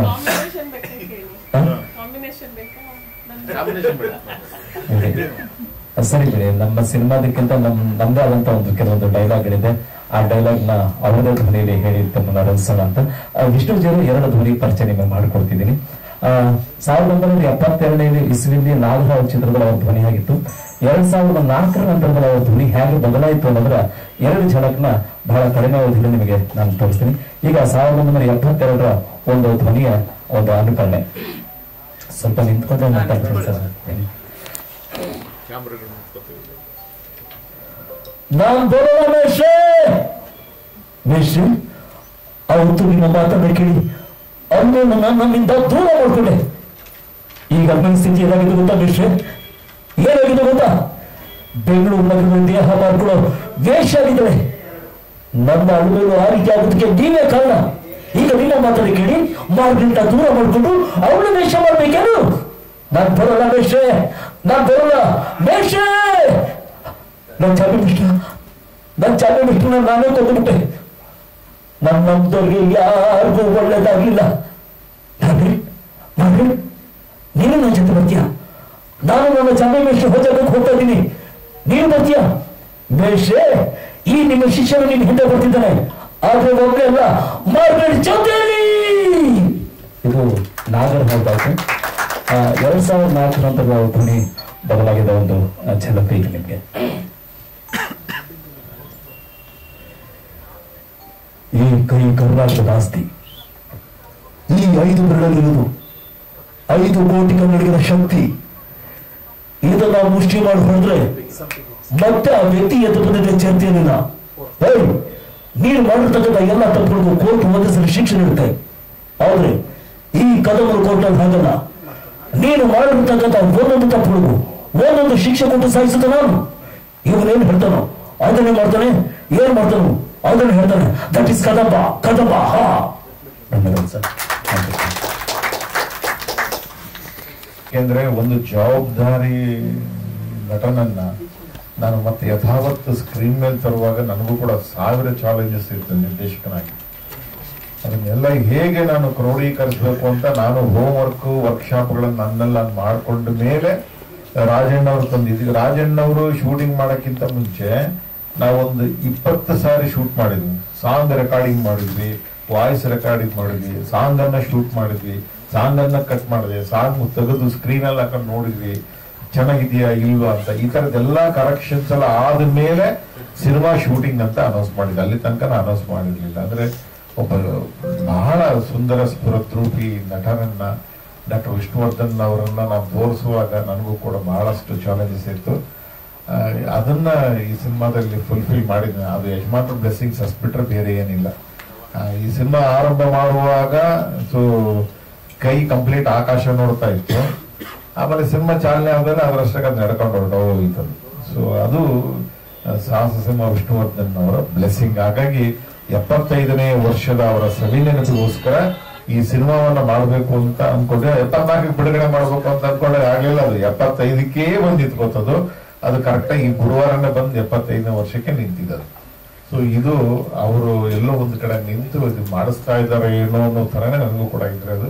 ಸರಿ ಬಿಡಿ, ನಮ್ಮ ಸಿನಿಮಾದಕ್ಕಿಂತ ನಮ್ದೇ ಆದಂತ ಕೆಲವೊಂದು ಡೈಲಾಗ್ಗಳಿದೆ. ಆ ಡೈಲಾಗ್ ನ ಅವರದೇ ಧ್ವನಿಯಲ್ಲಿ ಹೇಳಿ ತಮ್ಮನ್ನ ರಚಿಸೋಣ ಅಂತ ವಿಷ್ಣುಜಿಯವರು 2 ಧ್ವನಿ ಪರಿಚಯ ನಿಮಗೆ ಮಾಡಿಕೊಡ್ತಿದ್ದೀನಿ. 1972 ಇಸ್ವಿಯಲ್ಲಿ ನಾಗರಾವ್ ಚಿತ್ರದಲ್ಲಿ ಅವ್ರ ಧ್ವನಿ ಆಗಿತ್ತು. 2004 ನಂತರದಲ್ಲಿ ಅವ್ರ ಧ್ವನಿ ಹೇಗೆ ಬದಲಾಯಿತು ಅನ್ನೋದ್ರ 2 ಝಲಕ್ನ ಬಹಳ ಕಡಿಮೆ ಅವಧಿಯಲ್ಲಿ ನಿಮಗೆ ನಾನು ತೋರಿಸ್ತೀನಿ. ಈಗ 1972ರ ಒಂದು ಧ್ವನಿಯ ಒಂದು ಅನುಕರಣೆ. ಸ್ವಲ್ಪ ನಿಂತ್ಕೊಂಡ್ರೆ ಮಾತಾಡ್ತೀನಿ ಸರ್. ನಾನ್ ಬರೋಣ ಮೇಷ್ಟ್ರಿ, ಅವತ್ತು ನಿಮ್ಮ ಮಾತನ್ನ ಕೇಳಿ ಅನ್ನು ನನ್ನಿಂದ ದೂರ ಮಾಡ್ಕೊಂಡೆ. ಈಗ ನನ್ನ ಸ್ಥಿತಿ ಏನಾಗಿದೆ ಗೊತ್ತಾ ಮೇಷ್ಟ್ರೆ? ಏನಾಗಿದೆ ಗೊತ್ತಾ? ಬೆಂಗಳೂರು ನಗರದಲ್ಲಿ ದೇಹ ಮಾಡ್ಕೊಳ್ಳೋ ವೇಷ ಆಗಿದ್ರೆ ನನ್ನ ಅಳುಗಳು ಆ ರೀತಿ ಆಗೋದಕ್ಕೆ ನೀವೇ ಕಾರಣ. ಈಗ ನಿಮ್ಮ ಮಾತನ್ನ ಕೇಳಿ ಮಾರ್ಗಿಂತ ದೂರ ಮಾಡ್ಕೊಂಡು ಅವಳು ವೇಷ ಮಾಡ್ಬೇಕೇನು? ನಾನ್ ಬರೋಲ್ಲ ಮೇಷ್ಟ್ರೆ, ನಾನ್ ಬರೋಲ್ಲ ಮೇಷ್ಟ್ರೆ. ನನ್ನ ಚಾಮಿ ಮಿಶ್ರ ನಾನೇ ಕೊಂದುಬಿಟ್ಟೆ. ನಮ್ಮದವ್ರಿಗೆ ಯಾರಿಗೂ ಒಳ್ಳೇದಾಗ್ಲಿಲ್ಲ. ನೀನು ನನ್ನ ಜೊತೆ ಬರ್ತೀಯ? ನಾನು ನನ್ನ ಚಾಮಿ ಮಿಶ್ರ ಹೋಜಾಗಕ್ಕೆ ಹೋಗ್ತಾ ಇದ್ದೀನಿ, ನೀನು ಬರ್ತೀಯ? ಮೇಷ್ಟ್ರೆ, ಈ ನಿಮ್ಮ ಶಿಷ್ಯನು ನಿನ್ನ ಹಿಂದೆ ಬರ್ತಿದ್ದಾನೆ, ಆದ್ರೆ ಒಬ್ಬನೇ ಅಲ್ಲ, ಮಾರ್ಗಡಿ ಚೌಧರಿ. ಇದು ನಾಗರ್ ಹಾಗಾಯ್ತು. 2004 ನಂತರ ಧ್ವನಿ ಬದಲಾಗಿದ್ದ ಒಂದು ಝಲಕ್ ಈಗ ನಿಮ್ಗೆ. ಈ ಕೈ ಕರ್ನಾಟಕದ ಆಸ್ತಿ. ಈ 5 ಬೆರಳಲ್ಲಿರುವುದು 5 ಕೋಟಿ ಕನ್ನಡಿಗರ ಶಕ್ತಿ. ಇದನ್ನ ನಾವು ಮುಷ್ಟಿ ಮಾಡಿ ಹೊಡೆದ್ರೆ ಮತ್ತೆ ಆ ವ್ಯಕ್ತಿ ಎದ್ದು ಬಂದಿದ್ರೆ ಚರ್ಚೆಯಲ್ಲಿಲ್ಲ. ನೀನು ಮಾಡಿರ್ತಕ್ಕಂಥ ಎಲ್ಲ ತಪ್ಪುಗಳಿಗೂ ಕೋರ್ಟ್ ಒಂದೇ ಸಲ ಶಿಕ್ಷೆ ನೀಡುತ್ತೆ. ಆದ್ರೆ ಈ ಕದಮರು ಕೋರ್ಟಲ್ಲಿ ಹಾಗಲ್ಲ. ನೀನು ಮಾಡಿರ್ತಕ್ಕಂಥ ಒಂದೊಂದು ತಪ್ಪುಗಳಿಗೂ ಒಂದೊಂದು ಶಿಕ್ಷೆ ಕೊಟ್ಟು ಸಾಯಿಸುತ್ತ ನಾನು. ಇವನೇನು ಹೇಳ್ತಾನೋ ಅದನ್ನೇ ಮಾಡ್ತಾನೆ, ಏನ್ ಮಾಡ್ತಾನೋ ಅದನ್ನು ಹೇಳ್ತಾನೆ. That is Kadamba. ಕದಂಬ. ಯಾಕೆಂದ್ರೆ ಒಂದು ಜವಾಬ್ದಾರಿ ನಟನನ್ನ ನಾನು ಮತ್ತೆ ಯಥಾವತ್ತು ಸ್ಕ್ರೀನ್ ಮೇಲೆ ತರುವಾಗ ನನಗೂ ಕೂಡ 1000 ಚಾಲೆಂಜಸ್ ಇರ್ತದೆ ನಿರ್ದೇಶಕನಾಗಿ. ಅದನ್ನೆಲ್ಲ ಹೇಗೆ ನಾನು ಕ್ರೋಢೀಕರಿಸಬೇಕು ಅಂತ ನಾನು ಹೋಮ್ ವರ್ಕ್ಶಾಪ್ಗಳನ್ನು ನನ್ನೆಲ್ಲ ಮಾಡಿಕೊಂಡ ಮೇಲೆ ರಾಜಣ್ಣವ್ರು ತಂದಿದ್ವಿ. ರಾಜಣ್ಣವರು ಶೂಟಿಂಗ್ ಮಾಡೋಕ್ಕಿಂತ ಮುಂಚೆ ನಾವೊಂದು 20 ಸಾರಿ ಶೂಟ್ ಮಾಡಿದ್ವಿ. ಸಾಂಗ್ ರೆಕಾರ್ಡಿಂಗ್ ಮಾಡಿದ್ವಿ, ವಾಯ್ಸ್ ರೆಕಾರ್ಡಿಂಗ್ ಮಾಡಿದ್ವಿ, ಸಾಂಗ್ ಅನ್ನ ಶೂಟ್ ಮಾಡಿದ್ವಿ, ಸಾಂಗ್ ಅನ್ನ ಕಟ್ ಮಾಡಿದ್ವಿ, ಸಾಂಗ್ ತೆಗೆದು ಸ್ಕ್ರೀನ್ ಅಲ್ಲಿ ಹಾಕೊಂಡು ನೋಡಿದ್ವಿ ಚೆನ್ನಾಗಿದೆಯಾ ಇಲ್ವಾ ಅಂತ. ಈ ತರದೆಲ್ಲ ಕರೆಕ್ಷನ್ಸ್ ಎಲ್ಲ ಆದ್ಮೇಲೆ ಸಿನಿಮಾ ಶೂಟಿಂಗ್ ಅಂತ ಅನೌನ್ಸ್ ಮಾಡಿದ್ದೆ. ಅಲ್ಲಿ ತನಕ ಅನೌನ್ಸ್ ಮಾಡಿರ್ಲಿಲ್ಲ. ಅಂದ್ರೆ ಒಬ್ಬ ಬಹಳ ಸುಂದರ ಸ್ಫುರದ್ರೂಪಿ ನಟನನ್ನ ಡಾಕ್ಟರ್ ವಿಷ್ಣುವರ್ಧನ್ ಅವರನ್ನ ನಾವು ತೋರಿಸುವಾಗ ನನಗೂ ಕೂಡ ಬಹಳಷ್ಟು ಚಾಲೆಂಜಸ್ ಇತ್ತು. ಅದನ್ನ ಈ ಸಿನಿಮಾದಲ್ಲಿ ಫುಲ್ಫಿಲ್ ಮಾಡಿದ. ಅದು ಯಜಮಾನ್ರ ಬ್ಲೆಸ್ಸಿಂಗ್ಸ್ ಅಷ್ಟು ಬಿಟ್ರೆ ಬೇರೆ ಏನಿಲ್ಲ. ಈ ಸಿನಿಮಾ ಆರಂಭ ಮಾಡುವಾಗ ಸೊ ಕೈ ಕಂಪ್ಲೀಟ್ ಆಕಾಶ ನೋಡ್ತಾ ಇತ್ತು. ಆಮೇಲೆ ಸಿನಿಮಾ ಚಾಲನೆ ಆದ್ರೆ ಅದರಷ್ಟಕ್ಕೆ ಅದು ನಡ್ಕೊಂಡು ಹೊರಟೋಯ್ತು. ಸೊ ಅದು ಸಾಹಸ ಸಿಂಹ ವಿಷ್ಣುವರ್ಧನ್ ಅವರ ಬ್ಲೆಸ್ಸಿಂಗ್. ಹಾಗಾಗಿ 75ನೇ ವರ್ಷದ ಅವರ ಸವಿನೆನಪಿಗೋಸ್ಕರ ಈ ಸಿನಿಮಾವನ್ನ ಮಾಡಬೇಕು ಅಂತ ಅನ್ಕೊಂಡ್ರೆ 74ಕ್ಕೆ ಬಿಡುಗಡೆ ಮಾಡ್ಬೇಕು ಅಂತ ಅನ್ಕೊಂಡ್ರೆ ಆಗ್ಲಿಲ್ಲ. ಅದು 75ಕ್ಕೆ ಬಂದಿತ್ತು ಗೊತ್ತದು. ಅದು ಕರೆಕ್ಟಾಗಿ ಈ ಗುರುವಾರನೇ ಬಂದು 75ನೇ ವರ್ಷಕ್ಕೆ ನಿಂತಿದ್ದಾರೆ. ಸೊ ಇದು ಅವರು ಎಲ್ಲೋ ಒಂದು ಕಡೆ ನಿಂತು ಇದು ಮಾಡಿಸ್ತಾ ಇದ್ದಾರೆ ಏನೋ ಅನ್ನೋ ತರನೇ ನನಗೂ ಕೂಡ ಇದ್ರೆ. ಅದು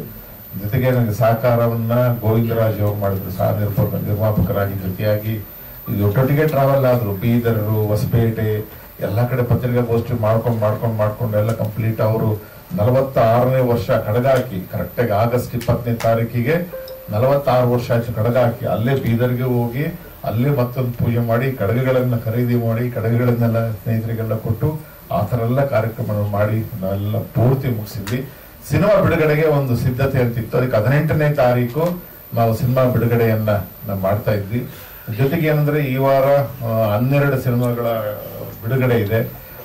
ಜೊತೆಗೆ ನನಗೆ ಸಹಕಾರವನ್ನ ಗೋವಿಂದರಾಜ್ ಅವರು ಮಾಡಿದ್ರು, ಸಹ ನಿರ್ಮಾಪಕರಾಗಿ ಜೊತೆಯಾಗಿ ಒಟ್ಟೊಟ್ಟಿಗೆ ಟ್ರಾವೆಲ್ ಆದ್ರು. ಬೀದರು, ಹೊಸಪೇಟೆ ಎಲ್ಲ ಕಡೆ ಪತ್ರಿಕಾಗೋಷ್ಠಿ ಮಾಡ್ಕೊಂಡು ಎಲ್ಲ ಕಂಪ್ಲೀಟ್. ಅವರು 46ನೇ ವರ್ಷ ಕಡಗಾಕಿ ಕರೆಕ್ಟಾಗಿ ಆಗಸ್ಟ್ 20ನೇ ತಾರೀಕಿಗೆ 46 ವರ್ಷ ಆಯ್ತು ಕಡಗಾಕಿ. ಅಲ್ಲೇ ಬೀದರ್ಗೆ ಹೋಗಿ ಅಲ್ಲೇ ಮತ್ತೊಂದು ಪೂಜೆ ಮಾಡಿ ಕಡಗಗಳನ್ನ ಖರೀದಿ ಮಾಡಿ ಕಡಗಗಳನ್ನೆಲ್ಲ ಸ್ನೇಹಿತರಿಗೆಲ್ಲ ಕೊಟ್ಟು ಆ ಥರ ಎಲ್ಲ ಕಾರ್ಯಕ್ರಮ ಮಾಡಿ ನಾವೆಲ್ಲ ಪೂರ್ತಿ ಮುಗಿಸಿದ್ವಿ. ಸಿನಿಮಾ ಬಿಡುಗಡೆಗೆ ಒಂದು ಸಿದ್ಧತೆ ಅಂತಿತ್ತು. ಅದಕ್ಕೆ 18ನೇ ತಾರೀಕು ನಾವು ಸಿನಿಮಾ ಬಿಡುಗಡೆಯನ್ನ ನಾವು ಮಾಡ್ತಾ ಇದ್ವಿ. ಜೊತೆಗೆ ಏನಂದ್ರೆ ಈ ವಾರ 12 ಸಿನಿಮಾಗಳ ಬಿಡುಗಡೆ ಇದೆ.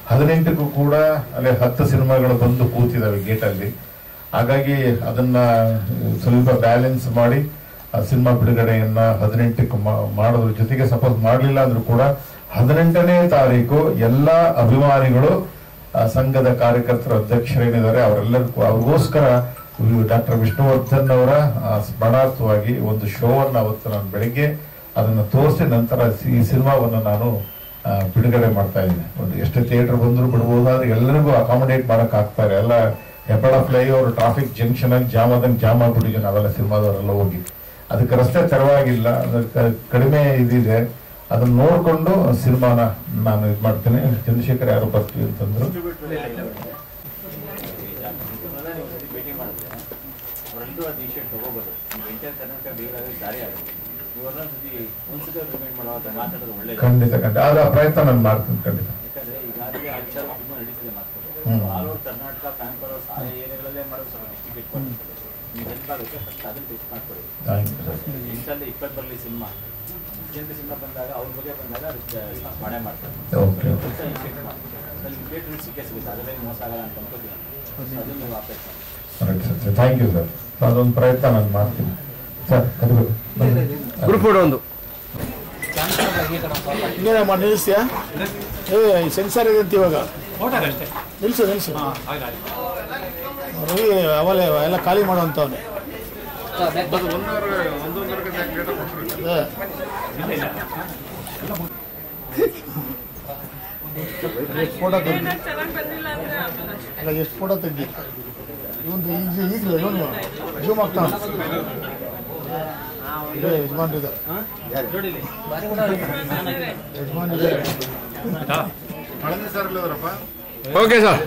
18ಕ್ಕೂ ಕೂಡ ಅಲ್ಲಿ 10 ಸಿನಿಮಾಗಳು ಬಂದು ಕೂತಿದ್ದಾವೆ ಗೇಟಲ್ಲಿ. ಹಾಗಾಗಿ ಅದನ್ನ ಸ್ವಲ್ಪ ಬ್ಯಾಲೆನ್ಸ್ ಮಾಡಿ ಸಿನಿಮಾ ಬಿಡುಗಡೆಯನ್ನ 18ಕ್ಕೆ ಮಾಡೋದ್ರ ಜೊತೆಗೆ ಸಪೋಸ್ ಮಾಡಲಿಲ್ಲ ಅಂದ್ರೂ ಕೂಡ 18ನೇ ತಾರೀಕು ಎಲ್ಲ ಅಭಿಮಾನಿಗಳು ಸಂಘದ ಕಾರ್ಯಕರ್ತರ ಅಧ್ಯಕ್ಷರೇನಿದ್ದಾರೆ ಅವರೆಲ್ಲರಿಗೂ ಅವ್ರಿಗೋಸ್ಕರ ಡಾಕ್ಟರ್ ವಿಷ್ಣುವರ್ಧನ್ ಅವರ ಸ್ಮರಣಾರ್ಥವಾಗಿ ಒಂದು ಶೋವನ್ನ ಅವತ್ತು ನಾನು ಬೆಳಿಗ್ಗೆ ಅದನ್ನ ತೋರಿಸಿ ನಂತರ ಈ ಸಿನಿಮಾವನ್ನು ನಾನು ಬಿಡುಗಡೆ ಮಾಡ್ತಾ ಇದ್ದೀನಿ. ಒಂದು ಎಷ್ಟು ಥಿಯೇಟರ್ ಬಂದ್ರು ಬಿಡ್ಬೋದು, ಆದ್ರೆ ಎಲ್ಲರಿಗೂ ಅಕಾಮಿಡೇಟ್ ಮಾಡಕ್ ಆಗ್ತಾರೆ. ಎಲ್ಲ ಹೆಬ್ಬಳ ಫ್ಲೈಓವರ್ ಟ್ರಾಫಿಕ್ ಜಂಕ್ಷನ್ ಆಗಿ ಜಾಮ್ ಆಗ್ಬಿಟ್ಟಿದೆ ನಾವೆಲ್ಲ ಸಿನಿಮಾದವರೆಲ್ಲ ಹೋಗಿ. ಅದಕ್ಕೆ ರಸ್ತೆ ತೆರವಾಗಿಲ್ಲ, ಅದಕ್ಕೆ ಕಡಿಮೆ ಇದಿದೆ. ಅದನ್ನ ನೋಡ್ಕೊಂಡು ಸಿನಿಮಾನ ನಾನು ಇದು ಮಾಡ್ತೇನೆ. ಚಂದ್ರಶೇಖರ್ ಯಾರು ಬರ್ತೀವಿ ಅಂತಂದ್ರು. ಖಂಡಿತ ಆದ್ರೆ ಆ ಪ್ರಯತ್ನ ನಾನು ಮಾಡ್ತೀನಿ ಖಂಡಿತ. Thank you sir. ಅದೊಂದು ಪ್ರಯತ್ನ ನಾನು ಮಾಡ್ತೀನಿ ಸರ್. ಗ್ರೂಪ್ ಫೋಟೋ ಒಂದು ಇನ್ನೇನಮ್ಮ ನಿಲ್ಲಿಸ್ತೀಯಾ? ಸೆನ್ಸರ್ ಇದೆ ಅಂತ ಇವಾಗ ನಿಲ್ಸು ರವಿ ಅವಲೇ ಎಲ್ಲ ಖಾಲಿ ಮಾಡುವಂಥವನೇ. ಫೋಟೋ ತೆಗ್ದು ಅಲ್ಲ ಎಷ್ಟು ಫೋಟೋ ತೆಗ್ದಿ ಇವನು ಈಗಲೇ ಇವನು ಜೂಮ್ ಆಗ್ತಾನೆ. ಯಜಮಾನ್ ಇದೆ ಓಕೆ ಸರ್.